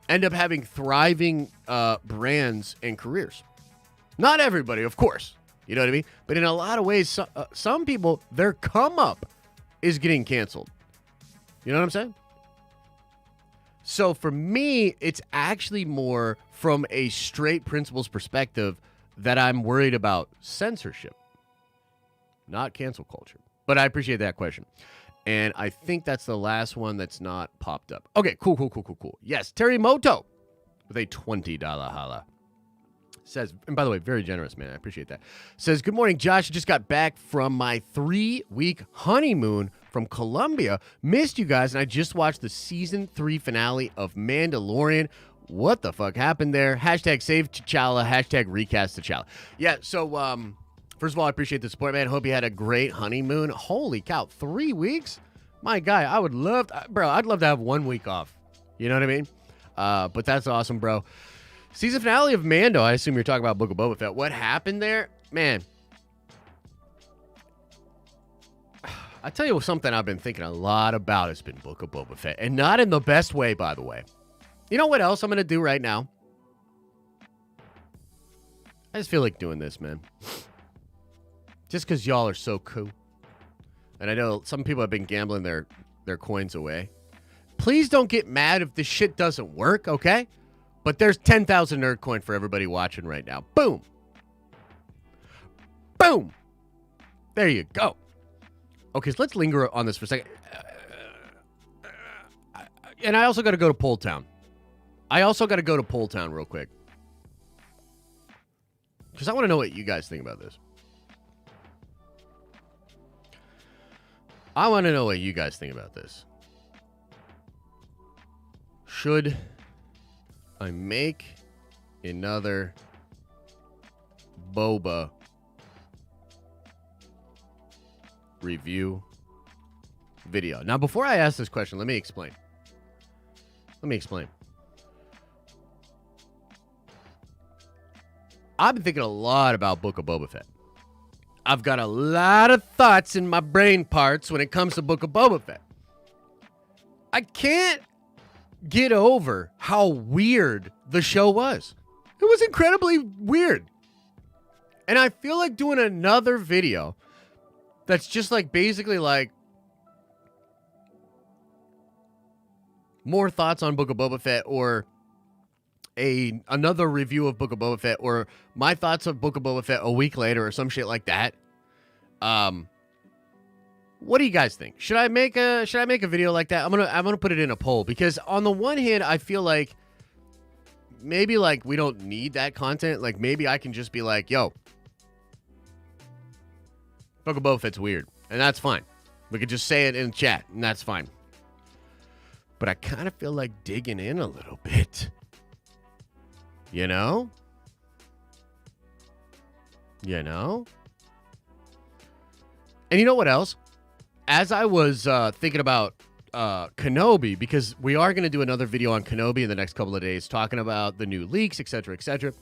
end up having thriving brands and careers. Not everybody, of course. You know what I mean? But in a lot of ways, some people, their come up is getting canceled. You know what I'm saying? So for me, it's actually more from a straight principles perspective that I'm worried about censorship, not cancel culture. But I appreciate that question. And I think that's the last one that's not popped up. Okay, cool. Yes, Terry Moto with a $20 holla. Says, and by the way, very generous, man. I appreciate that. Says, good morning, Josh. I just got back from my 3-week honeymoon from Colombia. Missed you guys, and I just watched the season 3 finale of Mandalorian. What the fuck happened there? Hashtag save T'Challa. Hashtag recast T'Challa. Yeah, so, first of all, I appreciate the support, man. Hope you had a great honeymoon. Holy cow, 3 weeks? My guy, I would love, I'd love to have 1 week off. You know what I mean? But that's awesome, bro. Season finale of Mando. I assume you're talking about Book of Boba Fett. What happened there? Man. I tell you something I've been thinking a lot about has been Book of Boba Fett. And not in the best way, by the way. You know what else I'm going to do right now? I just feel like doing this, man. Just because y'all are so cool. And I know some people have been gambling their coins away. Please don't get mad if this shit doesn't work, okay? But there's 10,000 nerd coin for everybody watching right now. Boom. Boom. There you go. Okay, so let's linger on this for a second. And I also got to go to Poll Town. Real quick. Because I want to know what you guys think about this. Should I make another Boba review video? Now, before I ask this question, let me explain. I've been thinking a lot about Book of Boba Fett. I've got a lot of thoughts in my brain parts when it comes to Book of Boba Fett. I can't get over how weird the show was. It was incredibly weird. And I feel like doing another video that's just like basically like more thoughts on Book of Boba Fett, or another review of Book of Boba Fett, or my thoughts of Book of Boba Fett a week later, or some shit like that. What do you guys think? Should I make a video like that? I'm gonna put it in a poll, because on the one hand, I feel like maybe like we don't need that content. Like maybe I can just be like, yo, Book of Boba Fett's weird, and that's fine. We could just say it in chat, and that's fine. But I kind of feel like digging in a little bit. You know? And you know what else? As I was thinking about Kenobi, because we are going to do another video on Kenobi in the next couple of days, talking about the new leaks, etc., etc.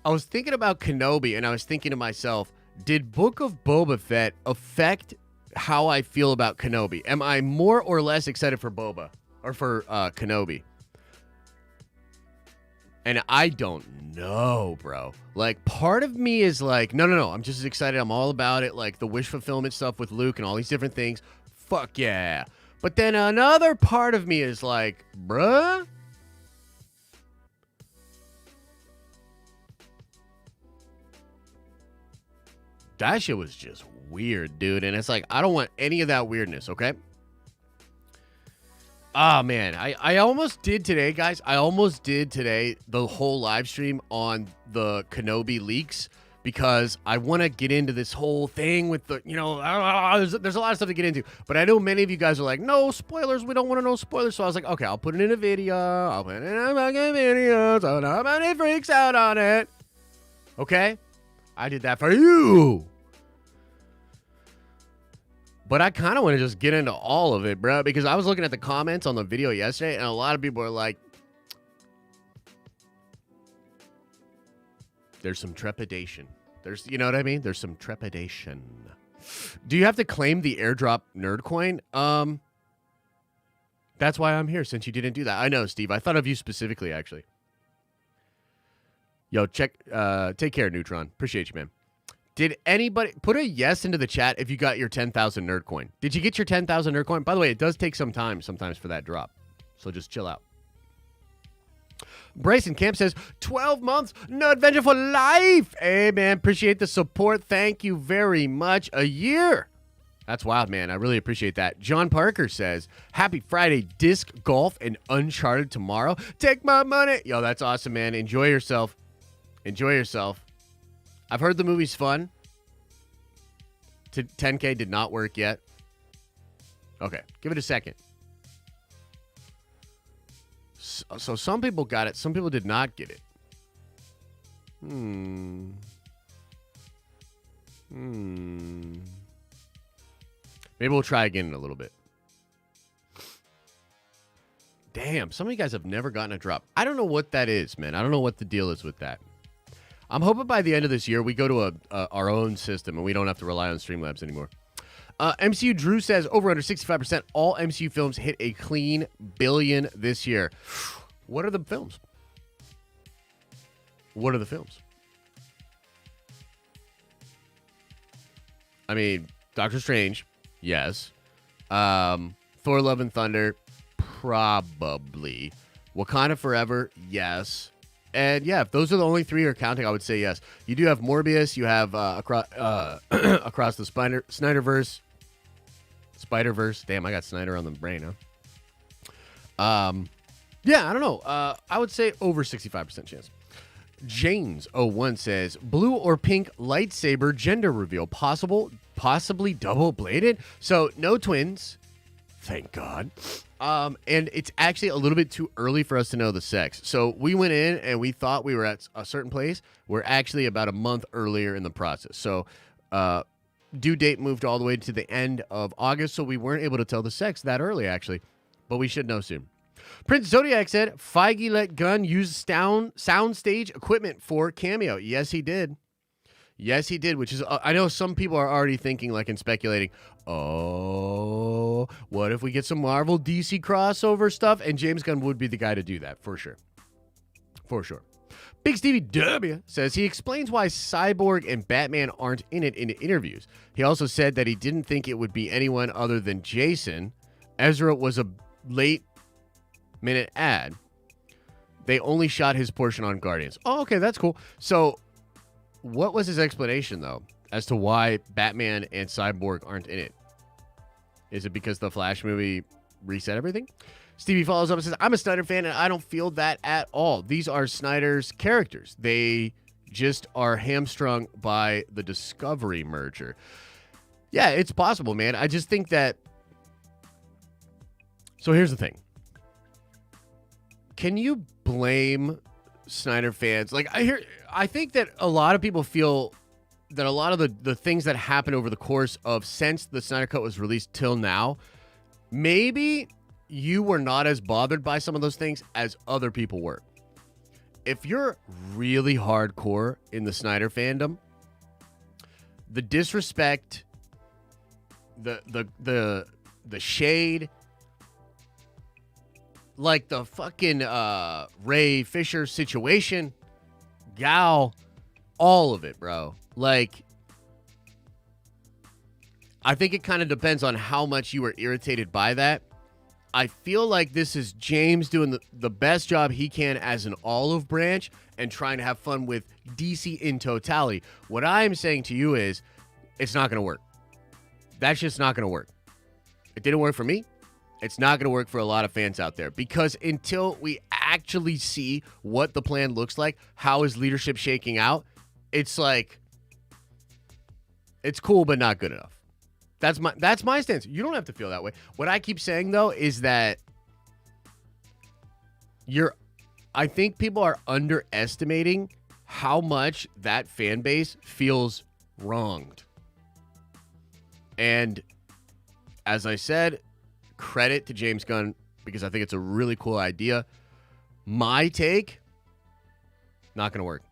I was thinking about Kenobi, and I was thinking to myself, did Book of Boba Fett affect how I feel about Kenobi? Am I more or less excited for Boba, or for Kenobi? And I don't know, bro. Like, part of me is like, no, I'm just as excited. I'm all about it. Like, the wish fulfillment stuff with Luke and all these different things. Fuck yeah. But then another part of me is like, bruh? That shit was just weird, dude. And it's like, I don't want any of that weirdness, okay? Oh, man. I almost did today, guys. I almost did today the whole live stream on the Kenobi leaks, because I want to get into this whole thing with the, there's a lot of stuff to get into. But I know many of you guys are like, no spoilers. We don't want to know spoilers. So I was like, okay, I'll put it in a video. So nobody freaks out on it. Okay? I did that for you. But I kind of want to just get into all of it, bro, because I was looking at the comments on the video yesterday, and a lot of people are like, there's some trepidation. You know what I mean? There's some trepidation. Do you have to claim the airdrop nerd coin? That's why I'm here, since you didn't do that. I know, Steve. I thought of you specifically, actually. Yo, take care, Neutron. Appreciate you, man. Did anybody put a yes into the chat if you got your 10,000 nerd coin? Did you get your 10,000 nerd coin? By the way, it does take some time sometimes for that drop. So just chill out. Bryson Camp says, 12 months, no adventure for life. Hey, man, appreciate the support. Thank you very much. A year. That's wild, man. I really appreciate that. John Parker says, happy Friday, disc golf and Uncharted tomorrow. Take my money. Yo, that's awesome, man. Enjoy yourself. Enjoy yourself. I've heard the movie's fun. 10K did not work yet. Okay, give it a second. So some people got it. Some people did not get it. Maybe we'll try again in a little bit. Damn, some of you guys have never gotten a drop. I don't know what that is, man. I don't know what the deal is with that. I'm hoping by the end of this year we go to our own system and we don't have to rely on Streamlabs anymore. MCU Drew says over under 65%. All MCU films hit a clean billion this year. What are the films? What are the films? I mean, Doctor Strange, yes. Thor: Love and Thunder, probably. Wakanda Forever, yes. And yeah, if those are the only three you're counting, I would say yes. You do have Morbius. You have across the Snyderverse. Spider-Verse. Damn, I got Snyder on the brain, huh? Yeah, I don't know. I would say over 65% chance. James01 says, blue or pink lightsaber gender reveal. Possibly double-bladed. So, no twins. Thank God. And it's actually a little bit too early for us to know the sex. So, we went in and we thought we were at a certain place. We're actually about a month earlier in the process. So, due date moved all the way to the end of August, so we weren't able to tell the sex that early, actually. But we should know soon. Prince Zodiac said, Feige let Gunn use soundstage equipment for Cameo. Yes, he did. Yes, he did, which is, I know some people are already thinking, like, and speculating, oh, what if we get some Marvel DC crossover stuff? And James Gunn would be the guy to do that, for sure. For sure. Big Stevie W says he explains why Cyborg and Batman aren't in it in interviews. He also said that he didn't think it would be anyone other than Jason. Ezra was a late-minute ad. They only shot his portion on Guardians. Oh, okay, that's cool. So, what was his explanation, though, as to why Batman and Cyborg aren't in it? Is it because the Flash movie reset everything? Stevie follows up and says, I'm a Snyder fan, and I don't feel that at all. These are Snyder's characters. They just are hamstrung by the Discovery merger. Yeah, it's possible, man. I just think that... So here's the thing. Can you blame Snyder fans? Like, I think that a lot of people feel that a lot of the things that happened over the course of since the Snyder Cut was released till now, maybe you were not as bothered by some of those things as other people were. If you're really hardcore in the Snyder fandom, the disrespect, the shade, like the fucking Ray Fisher situation, Gal, all of it, bro. Like, I think it kind of depends on how much you were irritated by that. I feel like this is James doing the best job he can as an olive branch and trying to have fun with DC in totality. What I'm saying to you is, it's not going to work. That's just not going to work. It didn't work for me. It's not going to work for a lot of fans out there, because until we actually see what the plan looks like, how is leadership shaking out, it's like, it's cool but not good enough. That's my stance. You don't have to feel that way. What I keep saying, though, is that I think people are underestimating how much that fan base feels wronged. And as I said, credit to James Gunn, because I think it's a really cool idea. My take, not going to work.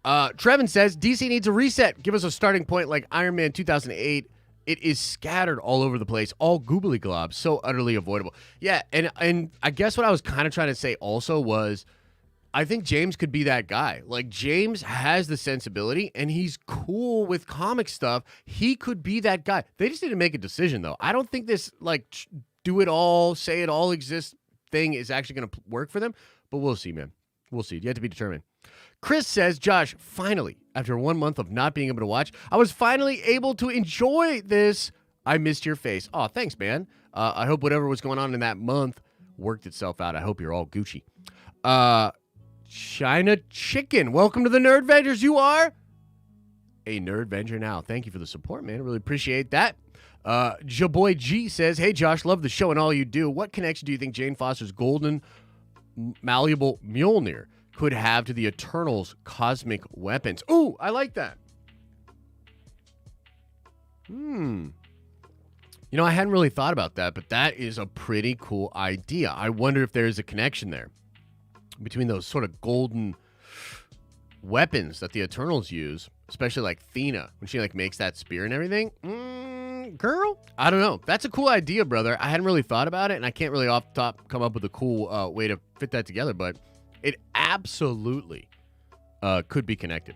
Trevin says, DC needs a reset. Give us a starting point like Iron Man 2008. It is scattered all over the place, all goobly glob, so utterly avoidable. Yeah, and I guess what I was kind of trying to say also was I think James could be that guy. Like, James has the sensibility, and he's cool with comic stuff. He could be that guy. They just need to make a decision, though. I don't think this, like, do it all, say it all exists thing is actually going to work for them, but we'll see, man. We'll see. You have to be determined. Chris says, Josh, finally, after 1 month of not being able to watch, I was finally able to enjoy this. I missed your face. Oh, thanks, man. I hope whatever was going on in that month worked itself out. I hope you're all Gucci. China Chicken, welcome to the Nerd Vengers. You are a Nerd Venger now. Thank you for the support, man. I really appreciate that. Jaboy G says, hey, Josh, love the show and all you do. What connection do you think Jane Foster's golden malleable Mjolnir could have to the Eternals' cosmic weapons? Ooh, I like that. You know, I hadn't really thought about that, but that is a pretty cool idea. I wonder if there's a connection there between those sort of golden weapons that the Eternals use, especially like Thena, when she like makes that spear and everything. Girl, I don't know. That's a cool idea, brother. I hadn't really thought about it, and I can't really off the top come up with a cool way to fit that together, but it absolutely could be connected.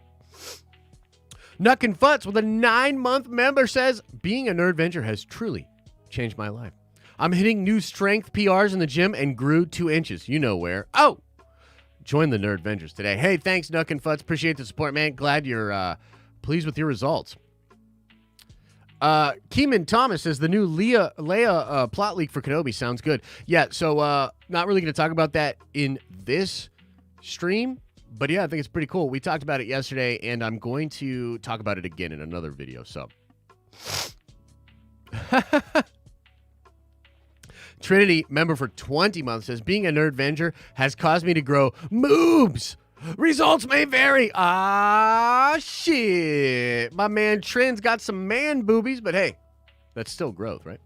Nuck and Futz with a 9-month member says, being a Nerd Venture has truly changed my life. I'm hitting new strength PRs in the gym and grew 2 inches. You know where. Oh! Join the Nerd Vengers today. Hey, thanks, Nuck and Futz. Appreciate the support, man. Glad you're pleased with your results. Keeman Thomas says the new Leia plot leak for Kenobi sounds good. Yeah, so not really going to talk about that in this stream, but yeah, I think it's pretty cool. We talked about it yesterday, and I'm going to talk about it again in another video. So, Trinity, member for 20 months, says being a Nerd Venger has caused me to grow moobs. Results may vary. Ah, shit. My man Trin's got some man boobies, but hey, that's still growth, right?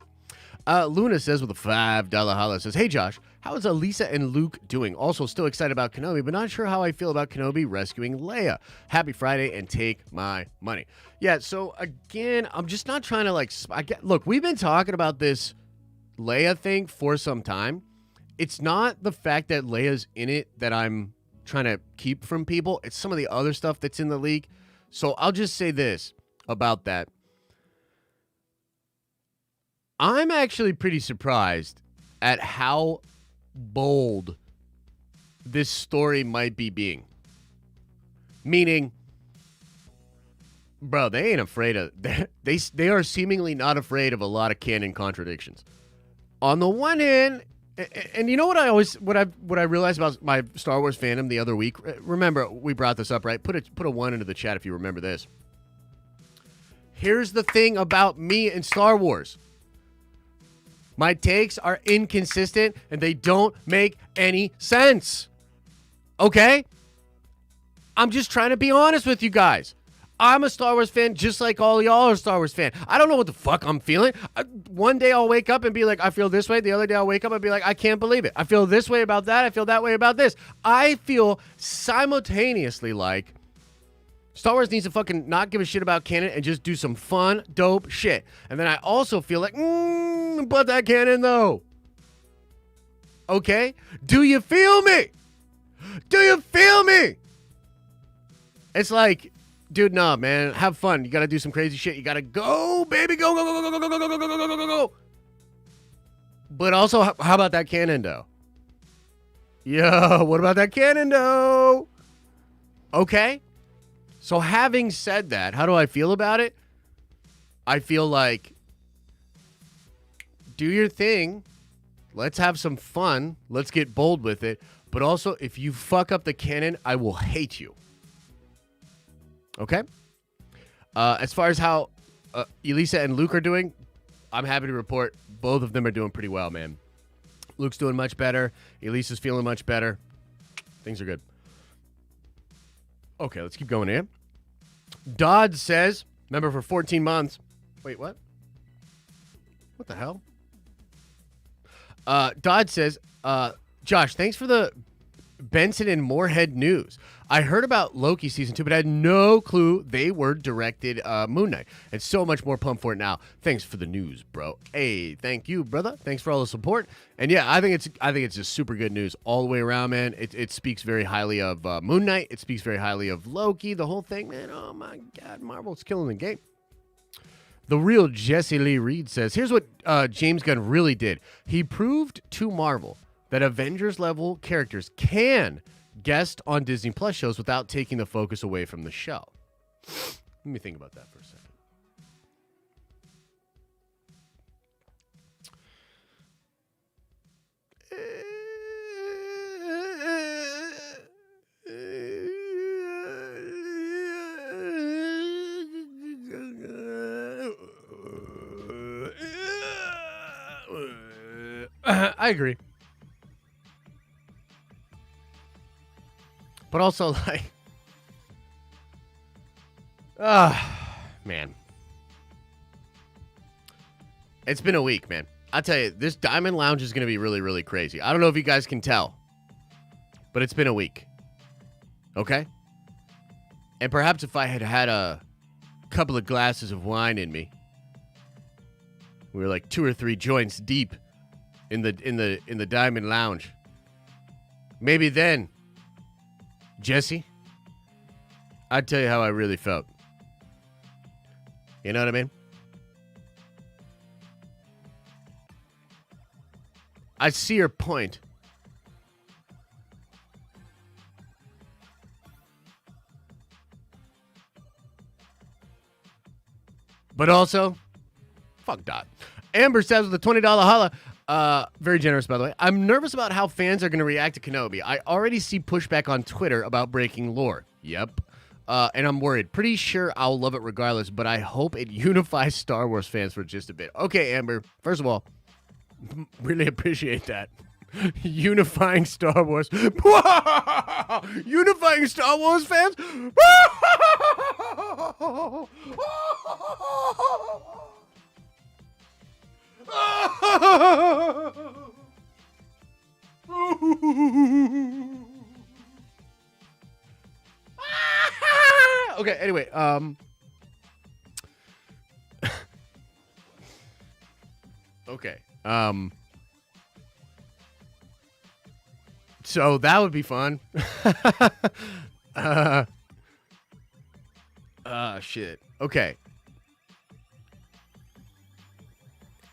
Luna says with a $5 holla, says, hey, Josh, how is Elisa and Luke doing? Also still excited about Kenobi, but not sure how I feel about Kenobi rescuing Leia. Happy Friday and take my money. Yeah, so again, I'm just not trying to look, we've been talking about this Leia thing for some time. It's not the fact that Leia's in it that I'm trying to keep from people. It's some of the other stuff that's in the leak. So I'll just say this about that. I'm actually pretty surprised at how bold this story might be being. Meaning, bro, they ain't afraid of they are seemingly not afraid of a lot of canon contradictions. On the one hand, and you know what I realized about my Star Wars fandom the other week? Remember, we brought this up, right? Put a 1 into the chat if you remember this. Here's the thing about me and Star Wars. My takes are inconsistent and they don't make any sense. Okay? I'm just trying to be honest with you guys. I'm a Star Wars fan just like all y'all are Star Wars fan. I don't know what the fuck I'm feeling. One day I'll wake up and be like, I feel this way. The other day I'll wake up and be like, I can't believe it. I feel this way about that. I feel that way about this. I feel simultaneously like Star Wars needs to fucking not give a shit about canon and just do some fun, dope shit. And then I also feel like, but that canon though. Okay? Do you feel me? Do you feel me? It's like, dude, nah, man. Have fun. You gotta do some crazy shit. You gotta go, baby. Go, go, go, go, go, go, go, go, go, go, go, go, go. But also, how about that canon, though? Yo, what about that canon, though? Okay. So having said that, how do I feel about it? I feel like, do your thing. Let's have some fun. Let's get bold with it. But also, if you fuck up the canon, I will hate you. Okay? As far as how Elisa and Luke are doing, I'm happy to report both of them are doing pretty well, man. Luke's doing much better. Elisa's feeling much better. Things are good. Okay, let's keep going here. Dodd says, member for 14 months. Wait, what? What the hell? Dodd says, Josh, thanks for the Benson and Moorhead news. I heard about Loki season 2, but I had no clue they were directed Moon Knight. And so much more pumped for it now. Thanks for the news, bro. Hey, thank you, brother. Thanks for all the support. And yeah, I think it's just super good news all the way around, man. It speaks very highly of Moon Knight. It speaks very highly of Loki. The whole thing, man. Oh my God, Marvel's killing the game. The real Jesse Lee Reed says, here's what James Gunn really did. He proved to Marvel that Avengers-level characters can guest on Disney Plus shows without taking the focus away from the show. Let me think about that for a second. I agree. But also, like, man. It's been a week, man. I'll tell you, this Diamond Lounge is going to be really, really crazy. I don't know if you guys can tell, but it's been a week. Okay? And perhaps if I had had a couple of glasses of wine in me, we were like 2 or 3 joints deep in the Diamond Lounge. Maybe then, Jesse, I'd tell you how I really felt. You know what I mean? I see your point. But also, fuck Dot. Amber says with a $20 holla, very generous, by the way. I'm nervous about how fans are going to react to Kenobi. I already see pushback on Twitter about breaking lore. Yep. And I'm worried. Pretty sure I'll love it regardless, but I hope it unifies Star Wars fans for just a bit. Okay, Amber. First of all, really appreciate that. Unifying Star Wars. Unifying Star Wars fans? Okay, anyway, okay. So that would be fun. Shit. Okay.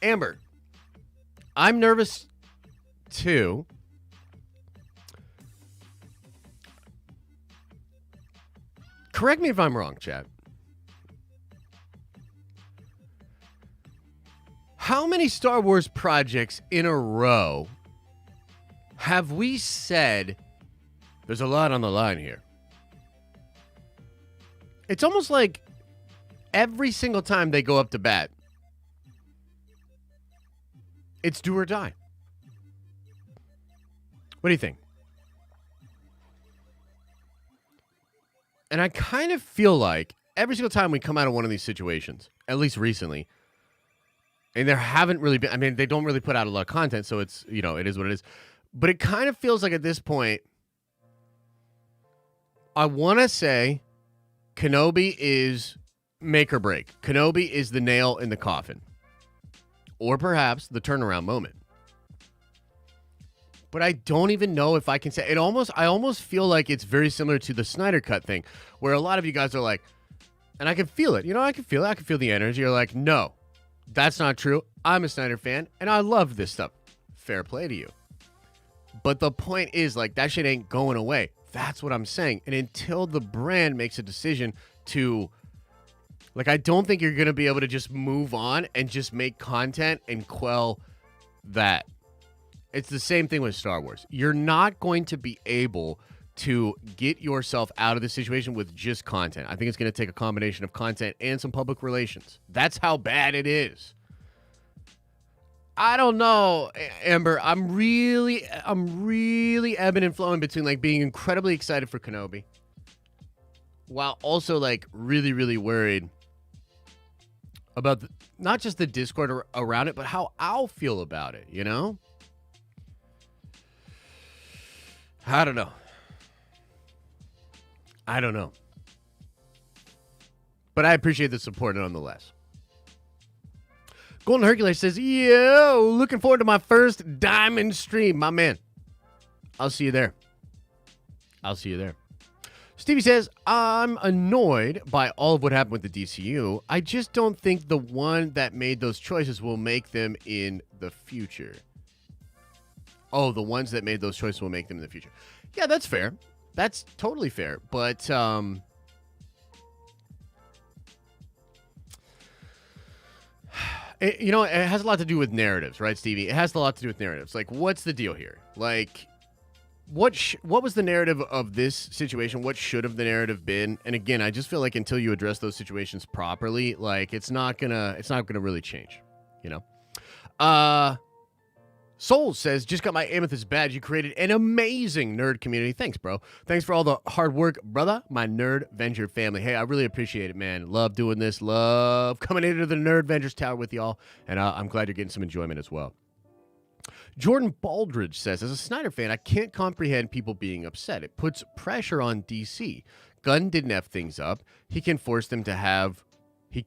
Amber, I'm nervous too. Correct me if I'm wrong, Chad. How many Star Wars projects in a row have we said there's a lot on the line here? It's almost like every single time they go up to bat, it's do or die. What do you think? And I kind of feel like every single time we come out of one of these situations, at least recently, and there haven't really been, I mean, they don't really put out a lot of content, so it's, you know, it is what it is. But it kind of feels like at this point, I want to say Kenobi is make or break. Kenobi is the nail in the coffin. Or perhaps the turnaround moment. But I don't even know if I can say it. I almost feel like it's very similar to the Snyder Cut thing, where a lot of you guys are like, and I can feel it. You know, I can feel it. I can feel the energy. You're like, no, that's not true. I'm a Snyder fan, and I love this stuff. Fair play to you. But the point is, like, that shit ain't going away. That's what I'm saying. And until the brand makes a decision to, like, I don't think you're going to be able to just move on and just make content and quell that. It's the same thing with Star Wars. You're not going to be able to get yourself out of the situation with just content. I think it's going to take a combination of content and some public relations. That's how bad it is. I don't know, Amber. I'm really ebbing and flowing between, like, being incredibly excited for Kenobi while also, like, really, really worried about not just the discord around it, but how I'll feel about it, you know? I don't know. I don't know. But I appreciate the support nonetheless. Golden Hercules says, yo, looking forward to my first diamond stream. My man. I'll see you there. I'll see you there. Stevie says, I'm annoyed by all of what happened with the DCU. I just don't think the one that made those choices will make them in the future. Oh, the ones that made those choices will make them in the future. Yeah, that's fair. That's totally fair. But, it has a lot to do with narratives, right, Stevie? It has a lot to do with narratives. Like, what's the deal here? Like, what was the narrative of this situation? What should have the narrative been? And again, I just feel like until you address those situations properly, like it's not gonna really change, you know? Soul says, just got my Amethyst badge. You created an amazing nerd community. Thanks, bro. Thanks for all the hard work, brother. My Nerd Venture family. Hey, I really appreciate it, man. Love doing this. Love coming into the Nerd Ventures Tower with y'all. And I'm glad you're getting some enjoyment as well. Jordan Baldridge says, as a Snyder fan, I can't comprehend people being upset. It puts pressure on DC. Gunn didn't F things up. He can force them to have the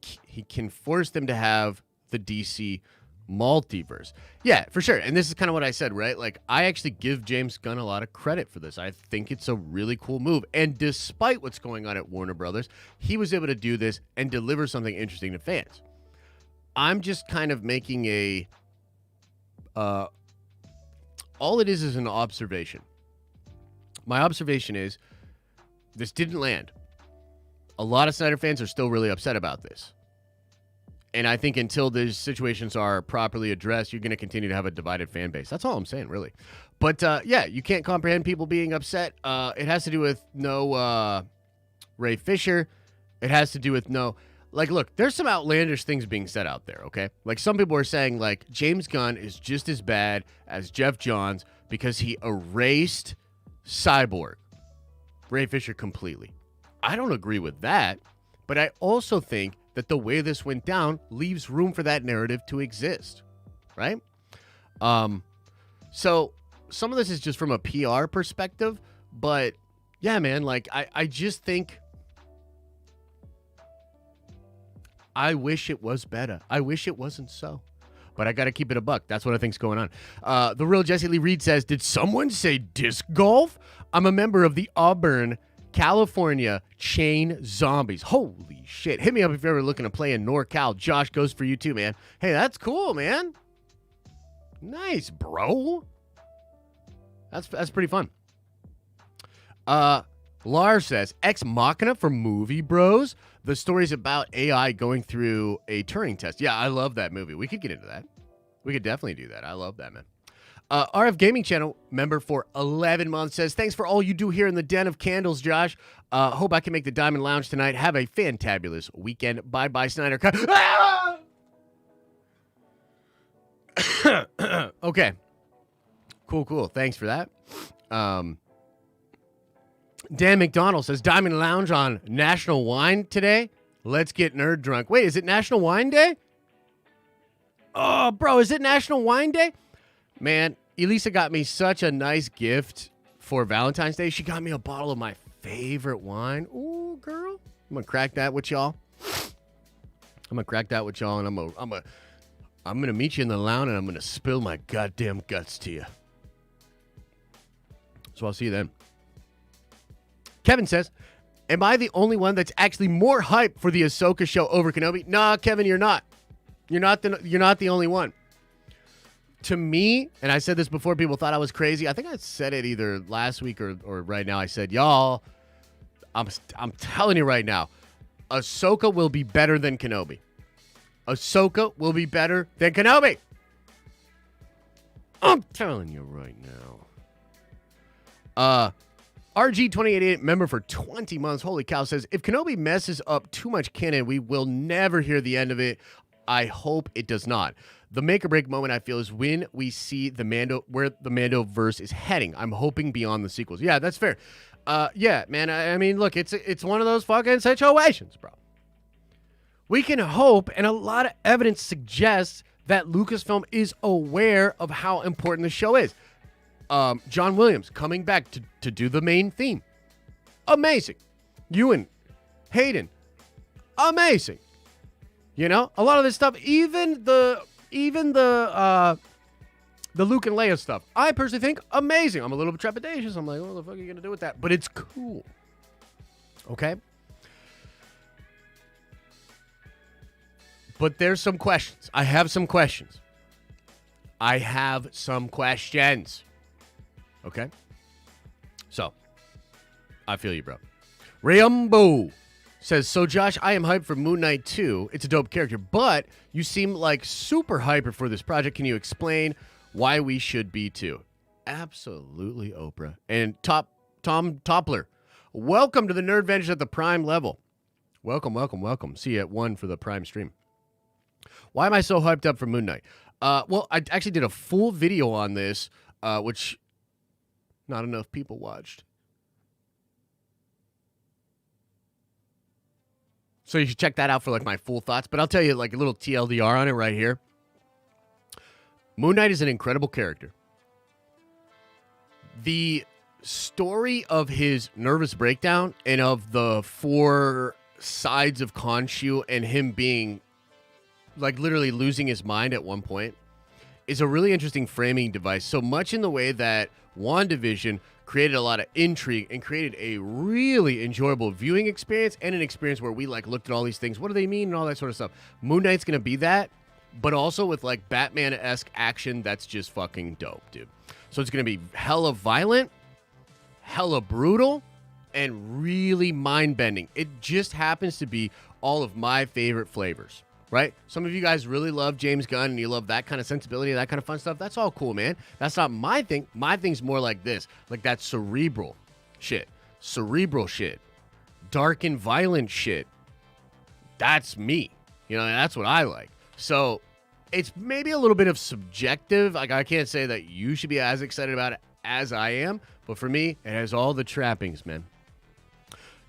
DC multiverse. Yeah, for sure. And this is kind of what I said, right? Like, I actually give James Gunn a lot of credit for this. I think it's a really cool move. And despite what's going on at Warner Brothers, he was able to do this and deliver something interesting to fans. I'm just kind of making a all it is an observation. My observation is this didn't land. A lot of Snyder fans are still really upset about this. And I think until these situations are properly addressed, you're going to continue to have a divided fan base. That's all I'm saying, really. But, yeah, you can't comprehend people being upset. It has to do with no Ray Fisher. It has to do with no... Like, look, there's some outlandish things being said out there, okay? Like, some people are saying, like, James Gunn is just as bad as Jeff Johns because he erased Cyborg, Ray Fisher, completely. I don't agree with that, but I also think that the way this went down leaves room for that narrative to exist, right? So some of this is just from a PR perspective, but, yeah, man, like, I just think... I wish it was better. I wish it wasn't so. But I got to keep it a buck. That's what I think's going on. The real Jesse Lee Reed says, did someone say disc golf? I'm a member of the Auburn, California Chain Zombies. Holy shit. Hit me up if you're ever looking to play in NorCal. Josh, goes for you too, man. Hey, that's cool, man. Nice, bro. That's pretty fun. Lars says, Ex Machina for Movie Bros. The story's about AI going through a Turing test. Yeah, I love that movie. We could get into that. We could definitely do that. I love that, man. RF Gaming Channel member for 11 months says, thanks for all you do here in the Den of Candles, Josh. Hope I can make the Diamond Lounge tonight. Have a fantabulous weekend. Bye-bye, Snyder Cut. Okay. Cool. Thanks for that. Dan McDonald says, Diamond Lounge on National Wine today. Let's get nerd drunk. Wait, is it National Wine Day? Oh, bro, is it National Wine Day? Man, Elisa got me such a nice gift for Valentine's Day. She got me a bottle of my favorite wine. Ooh, girl. I'm going to crack that with y'all. And I'm gonna meet you in the lounge, and I'm going to spill my goddamn guts to you. So I'll see you then. Kevin says, am I the only one that's actually more hyped for the Ahsoka show over Kenobi? Nah, Kevin, you're not. You're not the only one. To me, and I said this before people thought I was crazy. I think I said it either last week or right now. I said, y'all, I'm telling you right now, Ahsoka will be better than Kenobi. Ahsoka will be better than Kenobi. I'm telling you right now. RG2088 member for 20 months. Holy cow, says, if Kenobi messes up too much canon, we will never hear the end of it. I hope it does not. The make or break moment, I feel, is when we see where the Mando verse is heading. I'm hoping beyond the sequels. Yeah, that's fair. Yeah, man, I mean, look, it's one of those fucking situations, bro. We can hope, and a lot of evidence suggests that Lucasfilm is aware of how important the show is. John Williams coming back to do the main theme. Amazing. Ewan, Hayden, amazing. You know, a lot of this stuff, even the Luke and Leia stuff, I personally think amazing. I'm a little bit trepidatious. I'm like, what the fuck are you gonna do with that? But it's cool. Okay. But there's some questions. I have some questions. Okay? So, I feel you, bro. Rayumbo says, so Josh, I am hyped for Moon Knight 2. It's a dope character, but you seem like super hyper for this project. Can you explain why we should be too? Absolutely, Oprah. And Tom Toppler, welcome to the Nerd Vengers at the Prime level. Welcome. See you at 1 for the Prime stream. Why am I so hyped up for Moon Knight? Well, I actually did a full video on this, which not enough people watched. So you should check that out for like my full thoughts. But I'll tell you like a little TLDR on it right here. Moon Knight is an incredible character. The story of his nervous breakdown and of the 4 sides of Khonshu and him being like literally losing his mind at one point is a really interesting framing device. So much in the way that WandaVision created a lot of intrigue and created a really enjoyable viewing experience and an experience where we like looked at all these things. What do they mean and all that sort of stuff. Moon Knight's going to be that, but also with like Batman-esque action that's just fucking dope, dude. So it's going to be hella violent, hella brutal, and really mind-bending. It just happens to be all of my favorite flavors. Right? Some of you guys really love James Gunn and you love that kind of sensibility, that kind of fun stuff. That's all cool, man. That's not my thing. My thing's more like this. Like that cerebral shit. Dark and violent shit. That's me. You know, that's what I like. So it's maybe a little bit of subjective. Like I can't say that you should be as excited about it as I am. But for me, it has all the trappings, man.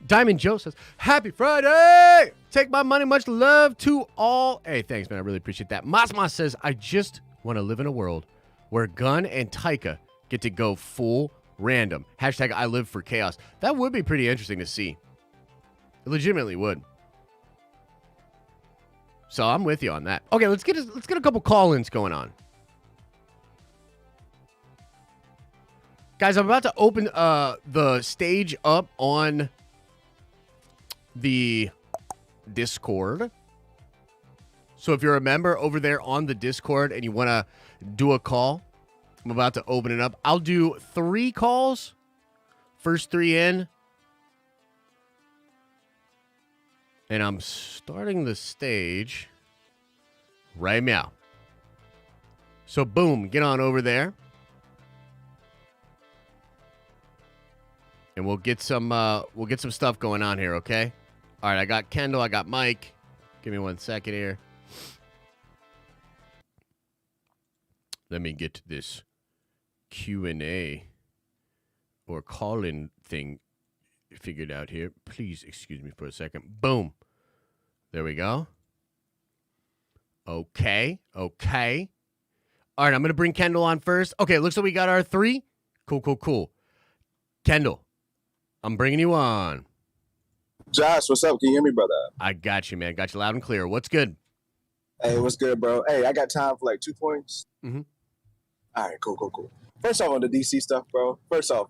Diamond Joe says, happy Friday! Take my money, much love to all. Hey, thanks, man. I really appreciate that. Masma says, I just want to live in a world where Gunn and Taika get to go full random. Hashtag I live for chaos. That would be pretty interesting to see. It legitimately would. So I'm with you on that. Okay, let's get a couple call-ins going on. Guys, I'm about to open the stage up on the Discord. So if you're a member over there on the Discord and you want to do a call, I'm about to open it up. I'll do 3 calls. First 3 in. And I'm starting the stage right now. So boom, get on over there. And we'll get some stuff going on here, okay? All right, I got Kendall, I got Mike. Give me 1 second here. Let me get this Q&A or call-in thing figured out here. Please excuse me for a second. Boom. There we go. Okay. All right, I'm going to bring Kendall on first. Okay, looks like we got our 3. Cool. Kendall, I'm bringing you on. Josh, what's up? Can you hear me, brother? I got you, man. Got you loud and clear. What's good? Hey, what's good, bro? Hey, I got time for like 2 points. Mm-hmm. All right, cool. First off, on the DC stuff, bro. First off,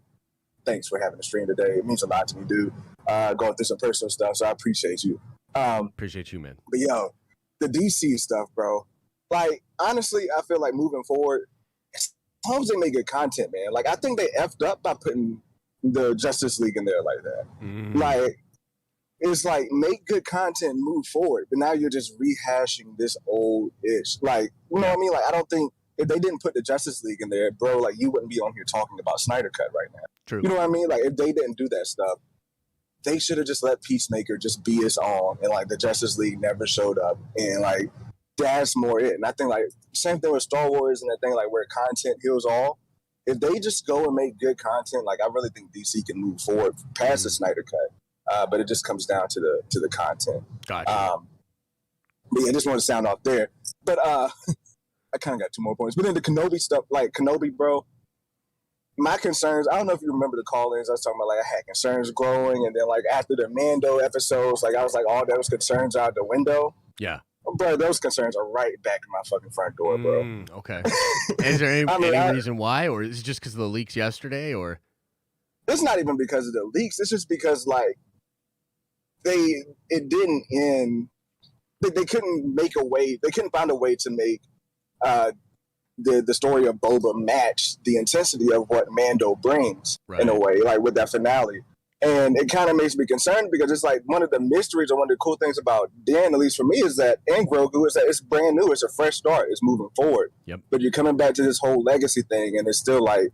thanks for having the stream today. It means a lot to me, dude. Going through some personal stuff, so I appreciate you. Appreciate you, man. But yo, the DC stuff, bro. Like, honestly, I feel like moving forward, as long as they make good content, man. Like, I think they effed up by putting the Justice League in there like that. Mm. Like, it's like, make good content, move forward. But now you're just rehashing this old-ish. Like, you know what I mean? Like, I don't think, if they didn't put the Justice League in there, bro, like, you wouldn't be on here talking about Snyder Cut right now. True. You know what I mean? Like, if they didn't do that stuff, they should have just let Peacemaker just be his own, and, like, the Justice League never showed up. And, like, that's more it. And I think, like, same thing with Star Wars and that thing, like, where content heals all. If they just go and make good content, like, I really think DC can move forward past the Snyder Cut. But it just comes down to the content. Gotcha. But yeah, I just want to sound off there. But I kind of got 2 more points. But then the Kenobi stuff, like Kenobi, bro, my concerns, I don't know if you remember the call-ins, I was talking about, like, I had concerns growing, and then, like, after the Mando episodes, like, I was like, all those concerns out the window. Yeah. Bro, those concerns are right back in my fucking front door, bro. Okay. Is there any, I mean, any reason why, or is it just because of the leaks yesterday, or? It's not even because of the leaks. It's just because, like, it didn't end. They couldn't make a way. They couldn't find a way to make the story of Boba match the intensity of what Mando brings, in a way, like with that finale. And it kind of makes me concerned because it's like one of the mysteries or one of the cool things about Din, at least for me, is that, and Grogu, is that it's brand new. It's a fresh start. It's moving forward. Yep. But you're coming back to this whole legacy thing, and it's still like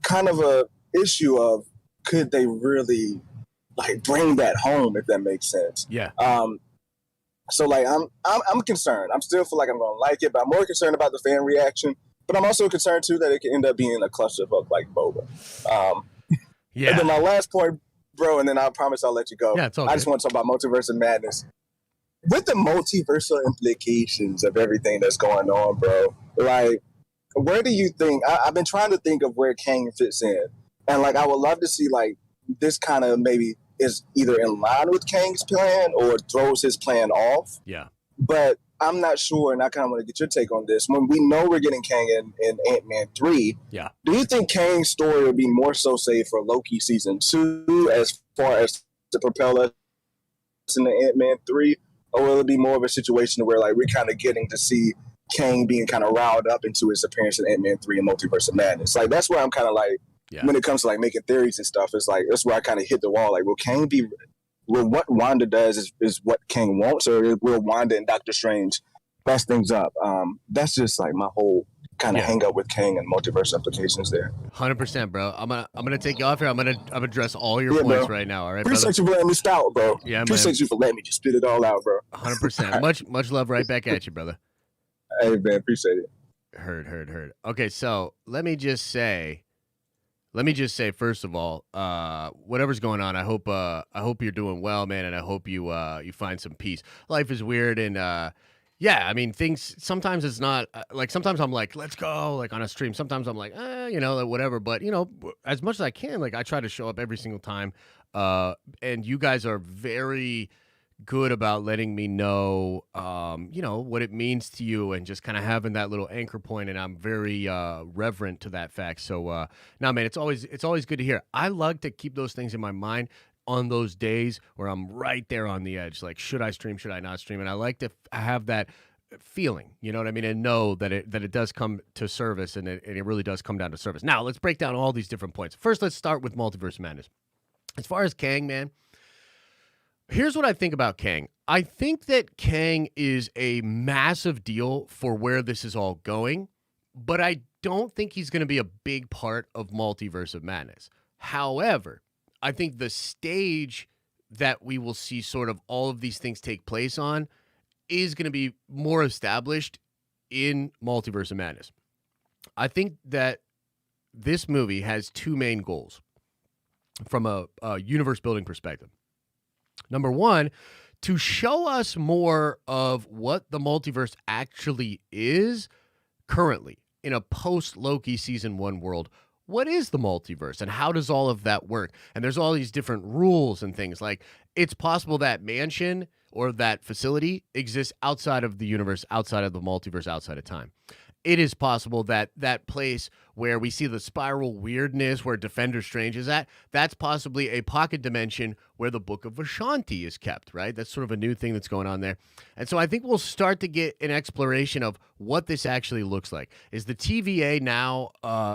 kind of a issue of, could they really like bring that home, if that makes sense? Yeah. So like I'm concerned. I'm still feel like I'm gonna like it, but I'm more concerned about the fan reaction. But I'm also concerned too that it can end up being a clusterfuck like Boba. Yeah. And then my last point, bro, and then I promise I'll let you go. Yeah, it's all I good. just want to talk about Multiverse of Madness. With the multiversal implications of everything that's going on, bro, like, where do you think, I've been trying to think of where Kang fits in. And like, I would love to see like this kind of maybe is either in line with Kang's plan or throws his plan off. Yeah. But I'm not sure, and I kind of want to get your take on this. When we know we're getting Kang in Ant-Man 3, yeah, do you think Kang's story will be more so, say, for Loki Season 2 as far as to propel us into Ant-Man 3? Or will it be more of a situation where like we're kind of getting to see Kang being kind of riled up into his appearance in Ant-Man 3 and Multiverse of Madness? Like, that's where I'm kind of like, when it comes to like making theories and stuff, it's like, that's where I kind of hit the wall. Like, will Kang be... Well, what Wanda does is what Kang wants, or will Wanda and Doctor Strange mess things up? That's just like my whole kind of hang up with Kang and multiverse implications there. 100%, bro. I'm gonna take you off here. I'm gonna address all your points right now. All right, appreciate you for letting me stout, bro. Yeah, appreciate you for letting me just spit it all out, bro. 100%. Much love right back at you, brother. Hey, man, appreciate it. Heard. Okay, so let me just say, first of all, whatever's going on, I hope you're doing well, man, and I hope you find some peace. Life is weird, and yeah, I mean, things sometimes it's not like, sometimes I'm like, let's go, like on a stream. Sometimes I'm like, like, whatever. But as much as I can, like, I try to show up every single time. And you guys are very good about letting me know, what it means to you, and just kind of having that little anchor point, and I'm very reverent to that fact. So, no, man, it's always good to hear. I like to keep those things in my mind on those days where I'm right there on the edge, like, should I stream, should I not stream? And I like to have that feeling, you know what I mean, and know that it does come to service, and it really does come down to service. Now, let's break down all these different points. First, let's start with Multiverse Madness. As far as Kang, man, here's what I think about Kang. I think that Kang is a massive deal for where this is all going, but I don't think he's going to be a big part of Multiverse of Madness. However, I think the stage that we will see sort of all of these things take place on is going to be more established in Multiverse of Madness. I think that this movie has two main goals from a universe building perspective. Number one, to show us more of what the multiverse actually is currently in a post-Loki Season 1 world. What is the multiverse, and how does all of that work? And there's all these different rules and things. Like, it's possible that mansion or that facility exists outside of the universe, outside of the multiverse, outside of time. It is possible that that place where we see the spiral weirdness where Defender Strange is at, that's possibly a pocket dimension where the Book of Vishanti is kept, right? That's sort of a new thing that's going on there. And so I think we'll start to get an exploration of what this actually looks like. Is the TVA now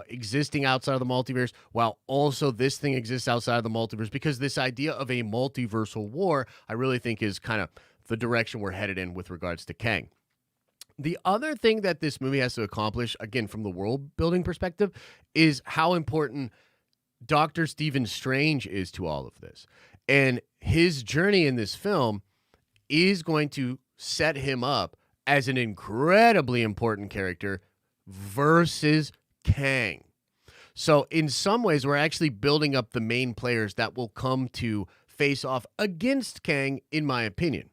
existing outside of the multiverse, while also this thing exists outside of the multiverse? Because this idea of a multiversal war, I really think is kind of the direction we're headed in with regards to Kang. The other thing that this movie has to accomplish, again, from the world building perspective, is how important Dr. Stephen Strange is to all of this. And his journey in this film is going to set him up as an incredibly important character versus Kang. So in some ways, we're actually building up the main players that will come to face off against Kang, in my opinion.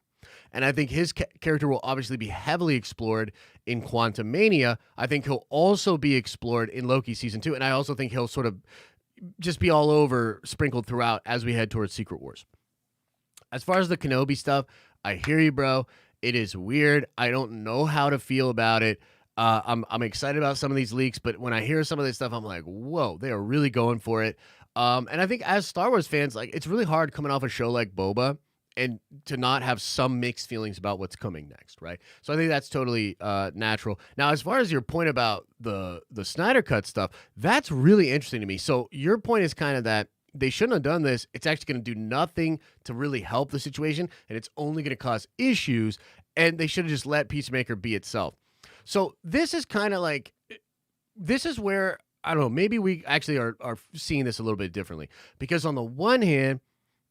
And I think his character will obviously be heavily explored in Quantumania. I think he'll also be explored in Loki season 2. And I also think he'll sort of just be all over, sprinkled throughout as we head towards Secret Wars. As far as the Kenobi stuff, I hear you, bro. It is weird. I don't know how to feel about it. I'm excited about some of these leaks, but when I hear some of this stuff, I'm like, whoa, they are really going for it. And I think as Star Wars fans, like, it's really hard coming off a show like Boba and to not have some mixed feelings about what's coming next, right? So I think that's totally natural. Now, as far as your point about the Snyder Cut stuff, that's really interesting to me. So your point is kind of that they shouldn't have done this. It's actually going to do nothing to really help the situation, and it's only going to cause issues, and they should have just let Peacemaker be itself. So this is kind of like, this is where, I don't know, maybe we actually are seeing this a little bit differently. Because on the one hand,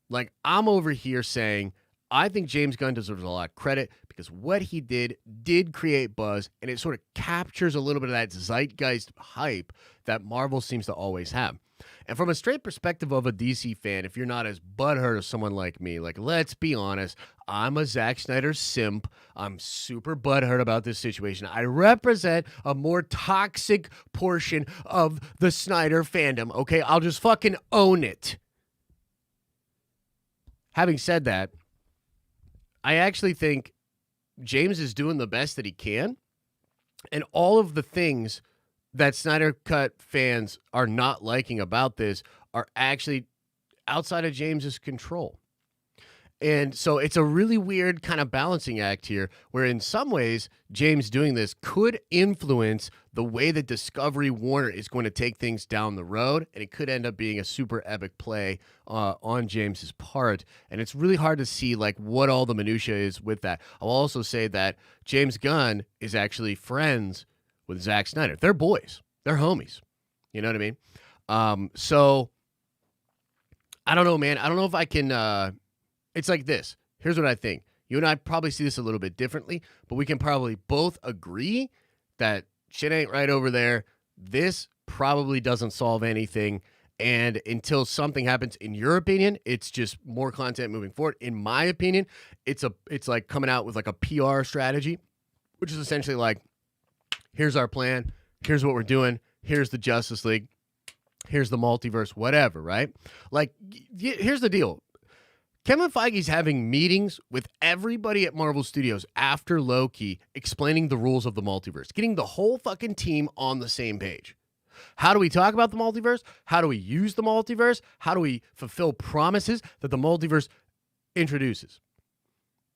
like, I'm over here saying, I think James Gunn deserves a lot of credit because what he did create buzz, and it sort of captures a little bit of that zeitgeist hype that Marvel seems to always have. And from a straight perspective of a DC fan, if you're not as butthurt as someone like me, like, let's be honest, I'm a Zack Snyder simp. I'm super butthurt about this situation. I represent a more toxic portion of the Snyder fandom, okay? I'll just fucking own it. Having said that, I actually think James is doing the best that he can, and all of the things that Snyder Cut fans are not liking about this are actually outside of James's control. And so it's a really weird kind of balancing act here, where in some ways, James doing this could influence the way that Discovery Warner is going to take things down the road, and it could end up being a super epic play on James's part. And it's really hard to see like what all the minutia is with that. I'll also say that James Gunn is actually friends with Zack Snyder. They're boys. They're homies. You know what I mean? So I don't know, man. I don't know if I can... It's like this. Here's what I think. You and I probably see this a little bit differently, but we can probably both agree that shit ain't right over there. This probably doesn't solve anything. And until something happens, in your opinion, it's just more content moving forward. In my opinion, it's like coming out with like a PR strategy, which is essentially like, here's our plan. Here's what we're doing. Here's the Justice League. Here's the multiverse, whatever, right? Like, here's the deal. Kevin Feige's having meetings with everybody at Marvel Studios after Loki, explaining the rules of the multiverse, getting the whole fucking team on the same page. How do we talk about the multiverse? How do we use the multiverse? How do we fulfill promises that the multiverse introduces?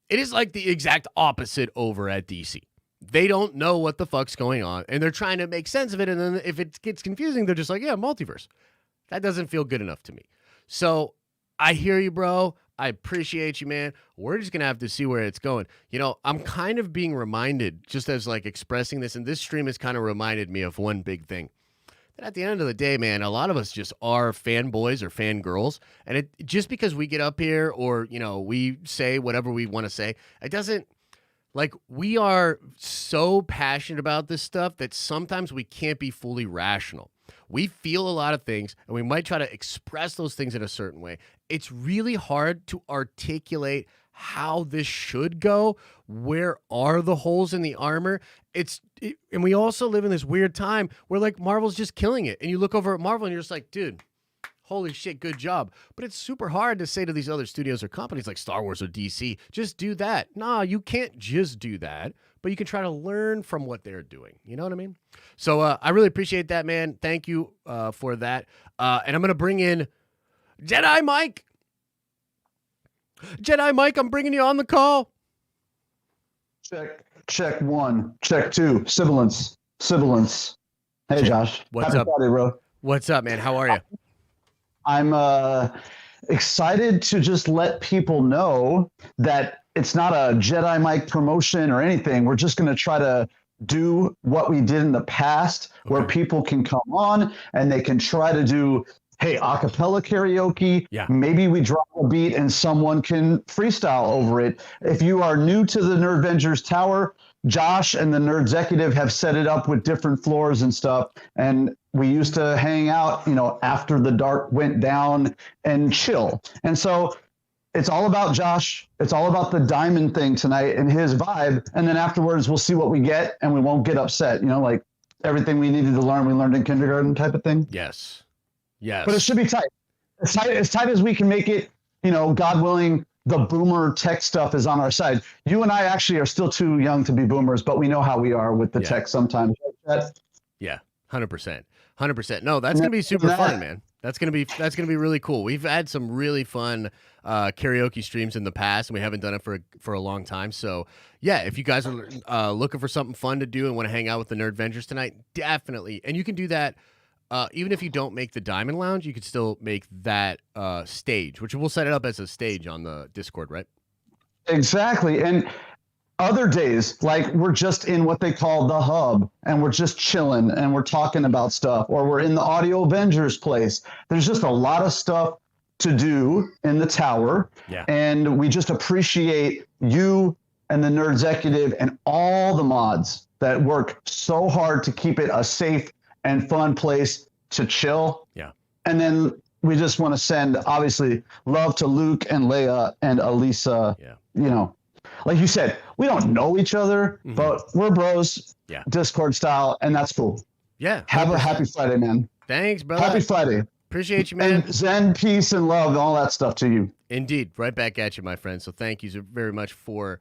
It is like the exact opposite over at DC. They don't know what the fuck's going on, and they're trying to make sense of it, and then if it gets confusing, they're just like, yeah, multiverse. That doesn't feel good enough to me. So I hear you, bro. I appreciate you, man. We're just going to have to see where it's going. You know, I'm kind of being reminded, just as like expressing this, and this stream has kind of reminded me of one big thing. That at the end of the day, man, a lot of us just are fanboys or fangirls. And it just because we get up here or, you know, we say whatever we want to say, it doesn't, like, we are so passionate about this stuff that sometimes we can't be fully rational. We feel a lot of things, and we might try to express those things in a certain way. It's really hard to articulate how this should go. Where are the holes in the armor? And we also live in this weird time where, like, Marvel's just killing it. And you look over at Marvel, and you're just like, dude, holy shit, good job. But it's super hard to say to these other studios or companies like Star Wars or DC, just do that. Nah, you can't just do that, but you can try to learn from what they're doing. You know what I mean? So I really appreciate that, man. Thank you for that. And I'm going to bring in Jedi Mike. Jedi Mike, I'm bringing you on the call. Check one. Check two. Sibilance. Hey, Josh. What's Happy up? Friday, bro. What's up, man? How are you? I'm excited to just let people know that it's not a Jedi Mike promotion or anything. We're just going to try to do what we did in the past, where people can come on and they can try to do, hey, acapella karaoke. Yeah. Maybe we drop a beat and someone can freestyle over it. If you are new to the Nerdvengers Tower, Josh and the Nerdzecutive have set it up with different floors and stuff. And we used to hang out, you know, after the dark went down and chill. And so it's all about Josh. It's all about the diamond thing tonight and his vibe. And then afterwards, we'll see what we get, and we won't get upset. You know, like everything we needed to learn, we learned in kindergarten type of thing. Yes. Yes. But it should be tight. As tight as we can make it. You know, God willing, the boomer tech stuff is on our side. You and I actually are still too young to be boomers, but we know how we are with the tech sometimes. Yeah, 100%. 100%. No, that's going to be super fun, man. That's gonna be really cool. We've had some really fun karaoke streams in the past, and we haven't done it for a long time. So yeah, if you guys are looking for something fun to do and want to hang out with the Nerd Vengers tonight, definitely. And you can do that even if you don't make the Diamond Lounge. You could still make that stage, which we'll set it up as a stage on the Discord, right? Exactly. And other days, like we're just in what they call the hub, and we're just chilling and we're talking about stuff, or we're in the Audio Avengers place. There's just a lot of stuff to do in the tower. Yeah. And we just appreciate you and the Nerd Executive and all the mods that work so hard to keep it a safe and fun place to chill. Yeah. And then we just want to send, obviously, love to Luke and Leia and Elisa. Yeah. You know, like you said, we don't know each other, but we're bros, Discord style, and that's cool. Yeah. 100%. Have a happy Friday, man. Thanks, brother. Happy Friday. Appreciate you, man. And Zen, peace, and love, and all that stuff to you. Indeed. Right back at you, my friend. So thank you very much for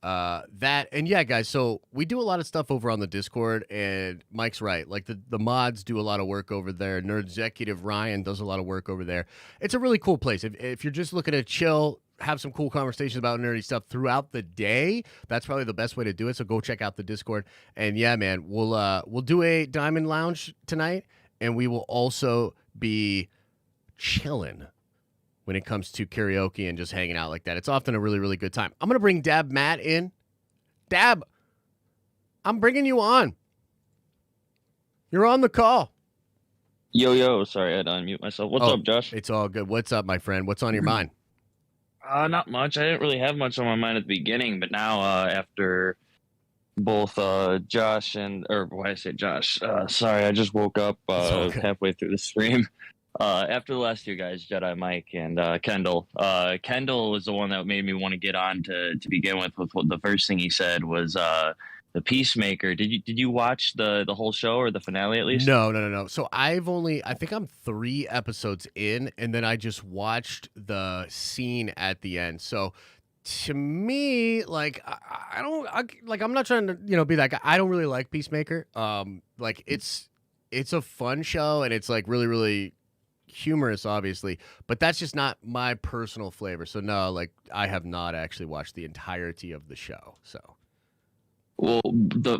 that. And yeah, guys, so we do a lot of stuff over on the Discord, and Mike's right. Like the mods do a lot of work over there. Nerd Executive Ryan does a lot of work over there. It's a really cool place. If you're just looking to chill, have some cool conversations about nerdy stuff throughout the day, that's probably the best way to do it. So go check out the Discord. And yeah, man, we'll do a Diamond Lounge tonight, and we will also be chilling when it comes to karaoke and just hanging out like that. It's often a really, really good time. I'm going to bring Dab Matt in. Dab, I'm bringing you on. You're on the call. Yo, sorry, I had to unmute myself. What's up, Josh? It's all good. What's up, my friend? What's on your mind? Not much. I didn't really have much on my mind at the beginning, but now after both Josh and, or why I say Josh, sorry, I just woke up halfway through the stream. After the last two guys, Jedi Mike and Kendall. Kendall was the one that made me want to get on to begin with what the first thing he said was the Peacemaker. Did you watch the whole show, or the finale at least? No. So I think I'm 3 episodes in, and then I just watched the scene at the end. So to me, like I'm not trying to be that guy. I don't really like Peacemaker. Like it's a fun show, and it's like really, really humorous, obviously, but that's just not my personal flavor. So no, like I have not actually watched the entirety of the show. So. Well,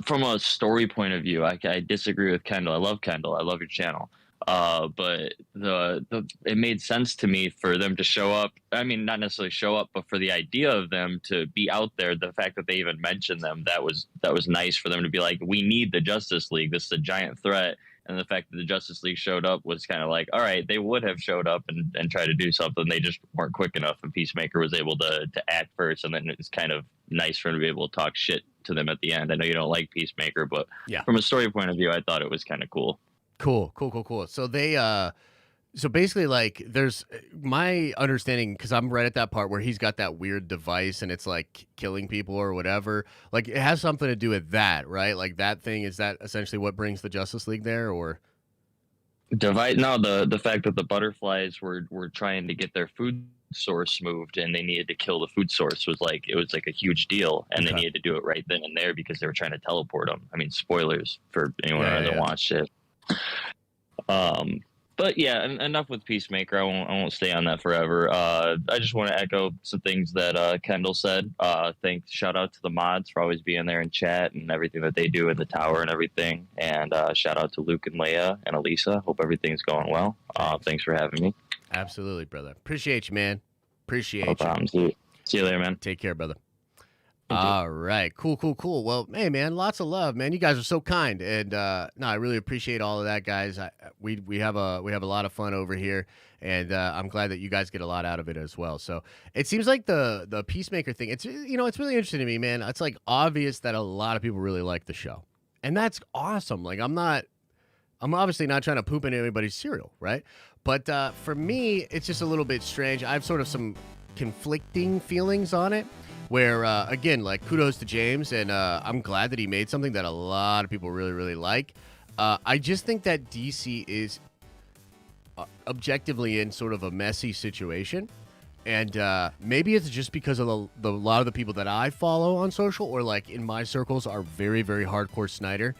from a story point of view, I disagree with Kendall. I love Kendall. I love your channel. But it made sense to me for them to show up. I mean, not necessarily show up, but for the idea of them to be out there, the fact that they even mentioned them, that was nice for them to be like, we need the Justice League. This is a giant threat. And the fact that the Justice League showed up was kind of like, all right, they would have showed up and tried to do something. They just weren't quick enough. And Peacemaker was able to act first. And then it's kind of nice for him to be able to talk shit to them at the end. I know you don't like Peacemaker, but from a story point of view, I thought it was kind of cool. Cool. So they, so basically, like, there's my understanding, because I'm right at that part where he's got that weird device and it's like killing people or whatever. Like, it has something to do with that, right? Like, that thing, is that essentially what brings the Justice League there, or? No, the fact that the butterflies were trying to get their food source moved, and they needed to kill the food source, was like a huge deal, and they needed to do it right then and there because they were trying to teleport them. I mean, spoilers for anyone who hasn't watched it. But yeah, enough with Peacemaker. I won't stay on that forever. I just want to echo some things that Kendall said. Shout out to the mods for always being there in chat and everything that they do in the tower and everything. And shout out to Luke and Leia and Elisa. Hope everything's going well. Thanks for having me. Absolutely, brother. Appreciate you, man. Appreciate no problem. See you later, man. Take care, brother. All right. Cool. Well, hey, man, lots of love, man. You guys are so kind. And no, I really appreciate all of that, guys. We have a lot of fun over here, and I'm glad that you guys get a lot out of it as well. So it seems like the Peacemaker thing, it's really interesting to me, man. It's like obvious that a lot of people really like the show, and that's awesome. Like I'm obviously not trying to poop into anybody's cereal, right? But for me, it's just a little bit strange. I have sort of some conflicting feelings on it. Where, again, like, kudos to James, and I'm glad that he made something that a lot of people really, really like. I just think that DC is objectively in sort of a messy situation. And maybe it's just because of a lot of the people that I follow on social or, like, in my circles are very, very hardcore Snyder.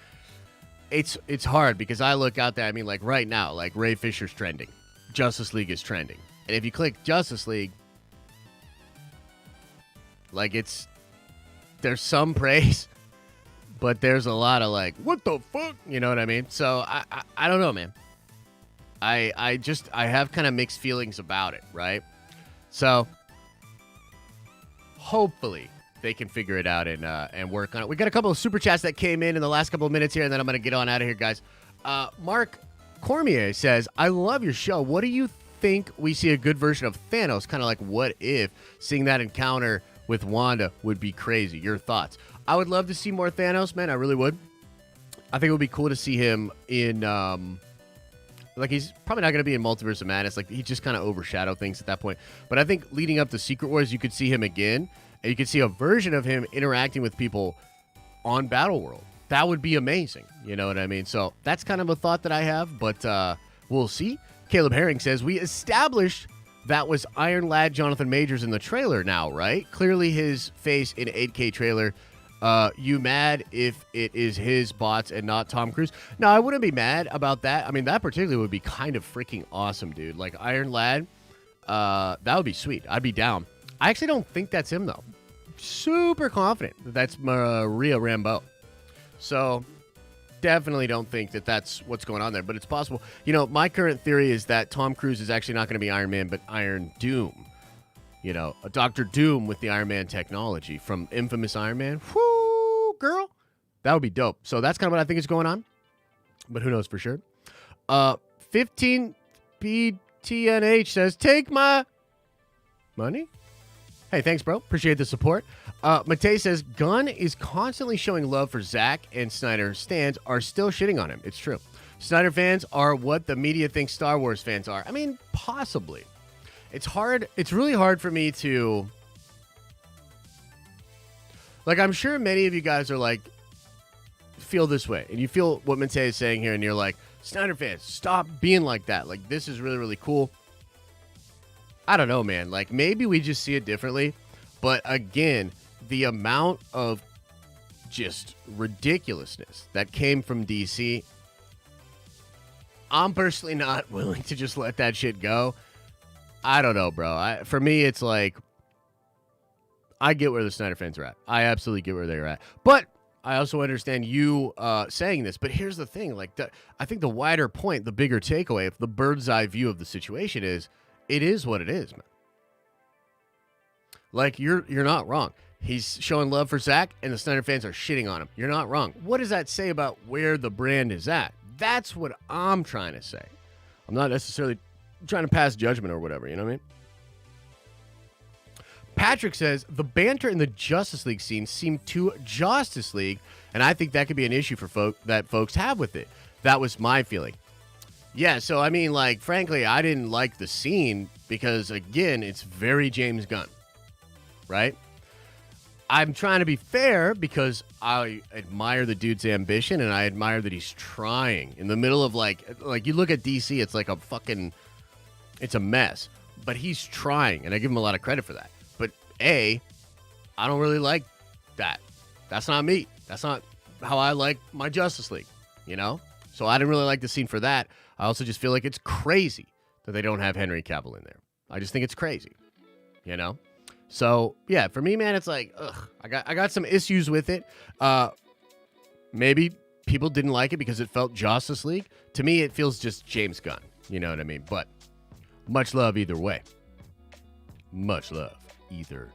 It's hard because I look out there, I mean, like, right now, like, Ray Fisher's trending. Justice League is trending. And if you click Justice League, like, there's some praise, but there's a lot of, like, what the fuck? You know what I mean? So, I don't know, man. I have kind of mixed feelings about it, right? So, hopefully, they can figure it out and work on it. We got a couple of super chats that came in the last couple of minutes here, and then I'm going to get on out of here, guys. Mark Cormier says, I love your show. What do you think we see a good version of Thanos? Kind of like What If? Seeing that encounter with Wanda would be crazy. Your thoughts? I would love to see more Thanos, man. I really would. I think it would be cool to see him in, like, he's probably not going to be in Multiverse of Madness. Like, he just kind of overshadowed things at that point. But I think leading up to Secret Wars, you could see him again, and you could see a version of him interacting with people on Battleworld. That would be amazing. You know what I mean? So that's kind of a thought that I have, but we'll see. Caleb Herring says, we established that was Iron Lad Jonathan Majors in the trailer now, right? Clearly his face in 8K trailer. You mad if it is his bots and not Tom Cruise? No, I wouldn't be mad about that. I mean, that particularly would be kind of freaking awesome, dude. Like, Iron Lad, that would be sweet. I'd be down. I actually don't think that's him, though. Super confident that that's Maria Rambeau. So, definitely don't think that that's what's going on there, but it's possible. You know, my current theory is that Tom Cruise is actually not going to be Iron Man, but Iron Doom. You know, a Dr. Doom with the Iron Man technology from infamous Iron Man. Whoo, girl. That would be dope. So that's kind of what I think is going on, but who knows for sure. 15 BTNH says, take my money. Hey, thanks, bro. Appreciate the support. Matei says, Gunn is constantly showing love for Zack, and Snyder stands are still shitting on him. It's true. Snyder fans are what the media thinks Star Wars fans are. I mean, possibly. It's hard. It's really hard for me to... Like, I'm sure many of you guys are like, feel this way. And you feel what Matei is saying here, and you're like, Snyder fans, stop being like that. Like, this is really, really cool. I don't know, man. Like, maybe we just see it differently. But again, the amount of just ridiculousness that came from DC, I'm personally not willing to just let that shit go. I don't know, bro. For me, it's like, I get where the Snyder fans are at. I absolutely get where they're at. But I also understand you saying this. But here's the thing. Like, I think the wider point, the bigger takeaway, if the bird's eye view of the situation is, it is what it is, man. Like, you're not wrong. He's showing love for Zack, and the Snyder fans are shitting on him. You're not wrong. What does that say about where the brand is at? That's what I'm trying to say. I'm not necessarily trying to pass judgment or whatever, you know what I mean? Patrick says, the banter in the Justice League scene seemed too Justice League, and I think that could be an issue for folks have with it. That was my feeling. Yeah, so, I mean, like, frankly, I didn't like the scene because, again, it's very James Gunn, right? I'm trying to be fair because I admire the dude's ambition, and I admire that he's trying. In the middle of, like you look at DC, it's like it's a mess. But he's trying, and I give him a lot of credit for that. But, I don't really like that. That's not me. That's not how I like my Justice League, you know? So I didn't really like the scene for that. I also just feel like it's crazy that they don't have Henry Cavill in there. I just think it's crazy, you know? So, yeah, for me, man, it's like, ugh, I got some issues with it. Maybe people didn't like it because it felt Justice League. To me, it feels just James Gunn, you know what I mean? But much love either way. Much love either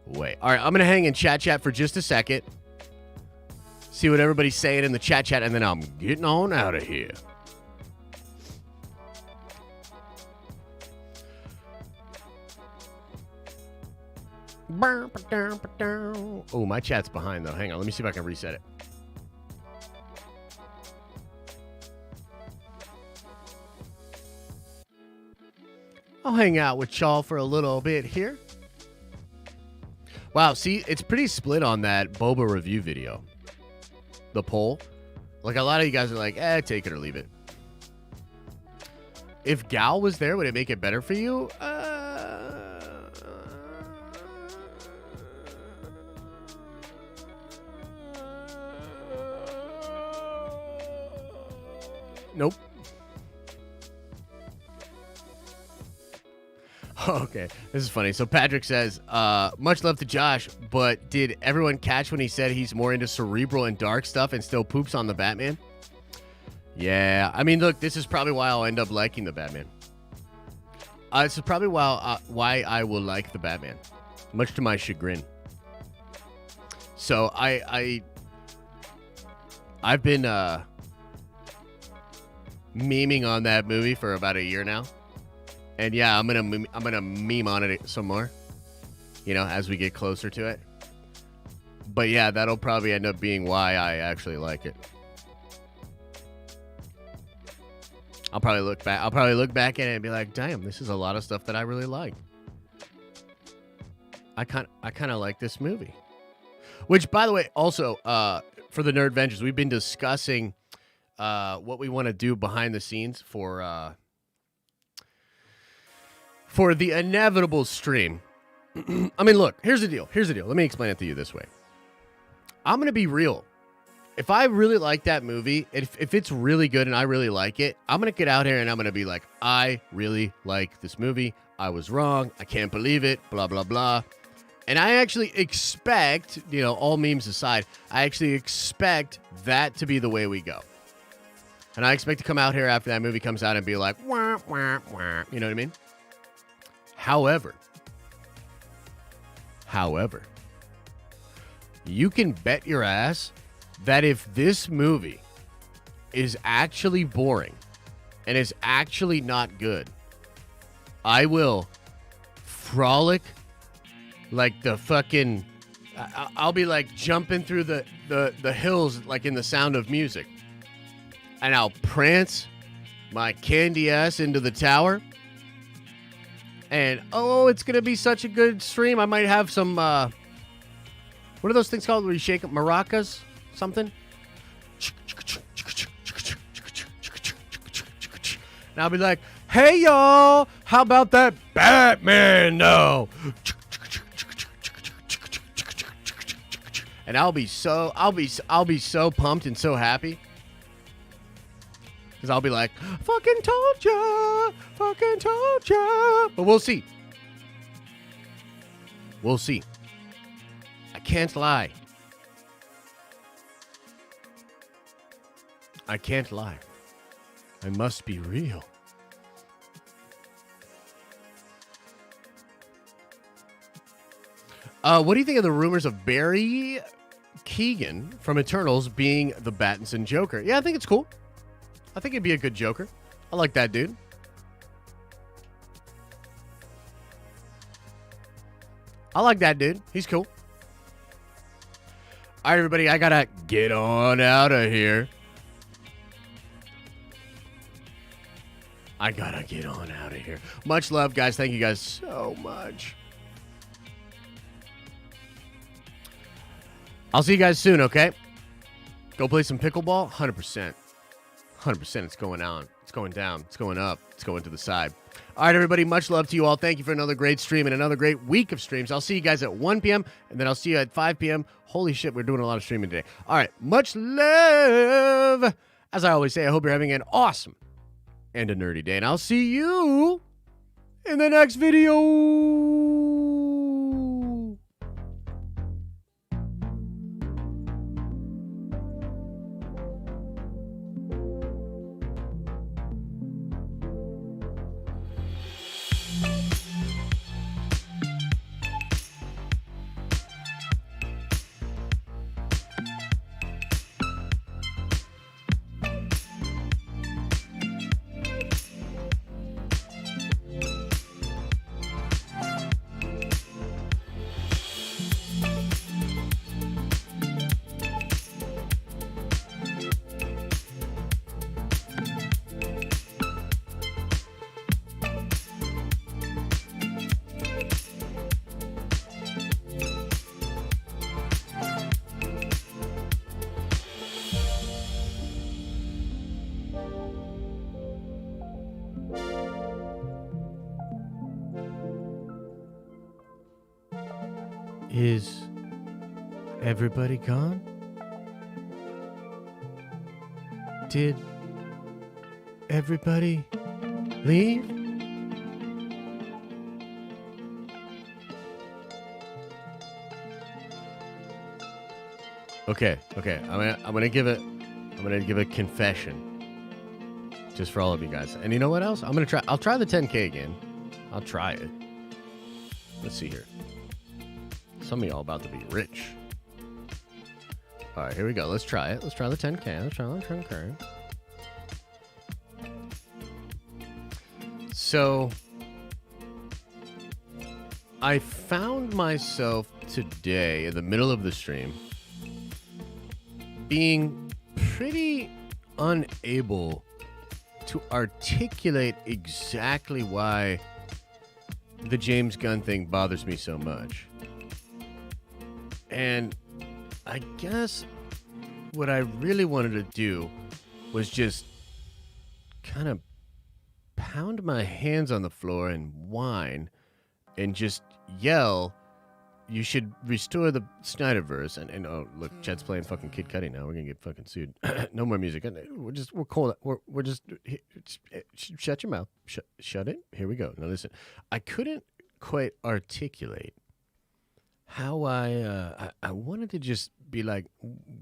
way. All right, I'm going to hang in chat for just a second. See what everybody's saying in the chat, and then I'm getting on out of here. Oh, my chat's behind, though. Hang on. Let me see if I can reset it. I'll hang out with y'all for a little bit here. Wow, see, it's pretty split on that Boba review video. The poll. Like, a lot of you guys are like, take it or leave it. If Gal was there, would it make it better for you? Nope. Okay, this is funny. So Patrick says, much love to Josh, but did everyone catch when he said he's more into cerebral and dark stuff and still poops on the Batman? Yeah, I mean, look, this is probably why I'll end up liking the Batman. This is probably why I will like the Batman, much to my chagrin. So I've been memeing on that movie for about a year now. And yeah, I'm gonna meme on it some more, as we get closer to it. But yeah, that'll probably end up being why I actually like it. I'll probably look back at it and be like, damn, this is a lot of stuff that I really like. I kind of like this movie. Which, by the way, also for the Nerd Ventures, we've been discussing what we want to do behind the scenes for the inevitable stream. I mean, look, here's the deal. Let me explain it to you this way. I'm going to be real. If I really like that movie, if it's really good and I really like it, I'm going to get out here and I'm going to be like, I really like this movie. I was wrong. I can't believe it. Blah, blah, blah. And I actually expect, all memes aside, I actually expect that to be the way we go. And I expect to come out here after that movie comes out and be like, wah, wah, wah. You know what I mean? However, you can bet your ass that if this movie is actually boring and is actually not good, I will frolic like the fucking... I'll be like jumping through the hills like in The Sound of Music. And I'll prance my candy ass into the tower. And, it's going to be such a good stream. I might have some, what are those things called where you shake maracas? Something? And I'll be like, hey, y'all, how about that Batman now? And I'll be so pumped and so happy. Because I'll be like, fucking told ya. But we'll see. I can't lie. I must be real. What do you think of the rumors of Barry Keoghan from Eternals being the Pattinson Joker? Yeah, I think it's cool. I think he'd be a good Joker. I like that dude. He's cool. All right, everybody, I gotta get on out of here. Much love, guys. Thank you guys so much. I'll see you guys soon, okay? Go play some pickleball? 100%. 100%. It's going on. It's going down. It's going up. It's going to the side. All right, everybody. Much love to you all. Thank you for another great stream and another great week of streams. I'll see you guys at 1 p.m. and then I'll see you at 5 p.m. Holy shit, we're doing a lot of streaming today. All right. Much love. As I always say, I hope you're having an awesome and a nerdy day. And I'll see you in the next video. Is everybody gone? Did everybody leave? Okay. I'm gonna give a confession, just for all of you guys. And you know what else? I'll try the 10K again. I'll try it. Let's see here. Some of y'all about to be rich. All right, here we go. Let's try it. Let's try the 10K. Let's try the 10K. So, I found myself today in the middle of the stream being pretty unable to articulate exactly why the James Gunn thing bothers me so much. And I guess what I really wanted to do was just kind of pound my hands on the floor and whine and just yell, you should restore the Snyderverse. And oh, look, Chet's playing fucking Kid Cudi now. We're going to get fucking sued. No more music. We're cold. We're just, shut your mouth. Shut it. Here we go. Now listen, I couldn't quite articulate how I wanted to just be like,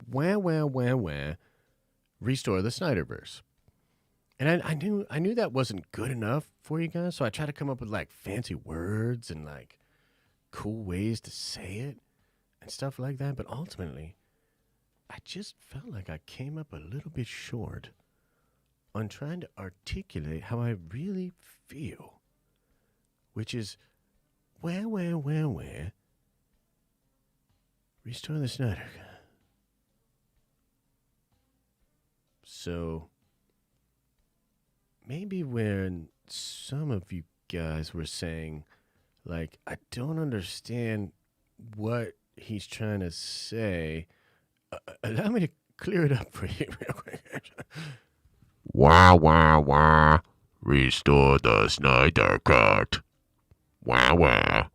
wah, restore the Snyderverse. And I knew that wasn't good enough for you guys, so I tried to come up with like fancy words and like cool ways to say it and stuff like that. But ultimately, I just felt like I came up a little bit short on trying to articulate how I really feel, which is where restore the Snyder. So maybe when some of you guys were saying, like, I don't understand what he's trying to say, allow me to clear it up for you real quick. Wah, restore the Snyder Cut. Wah.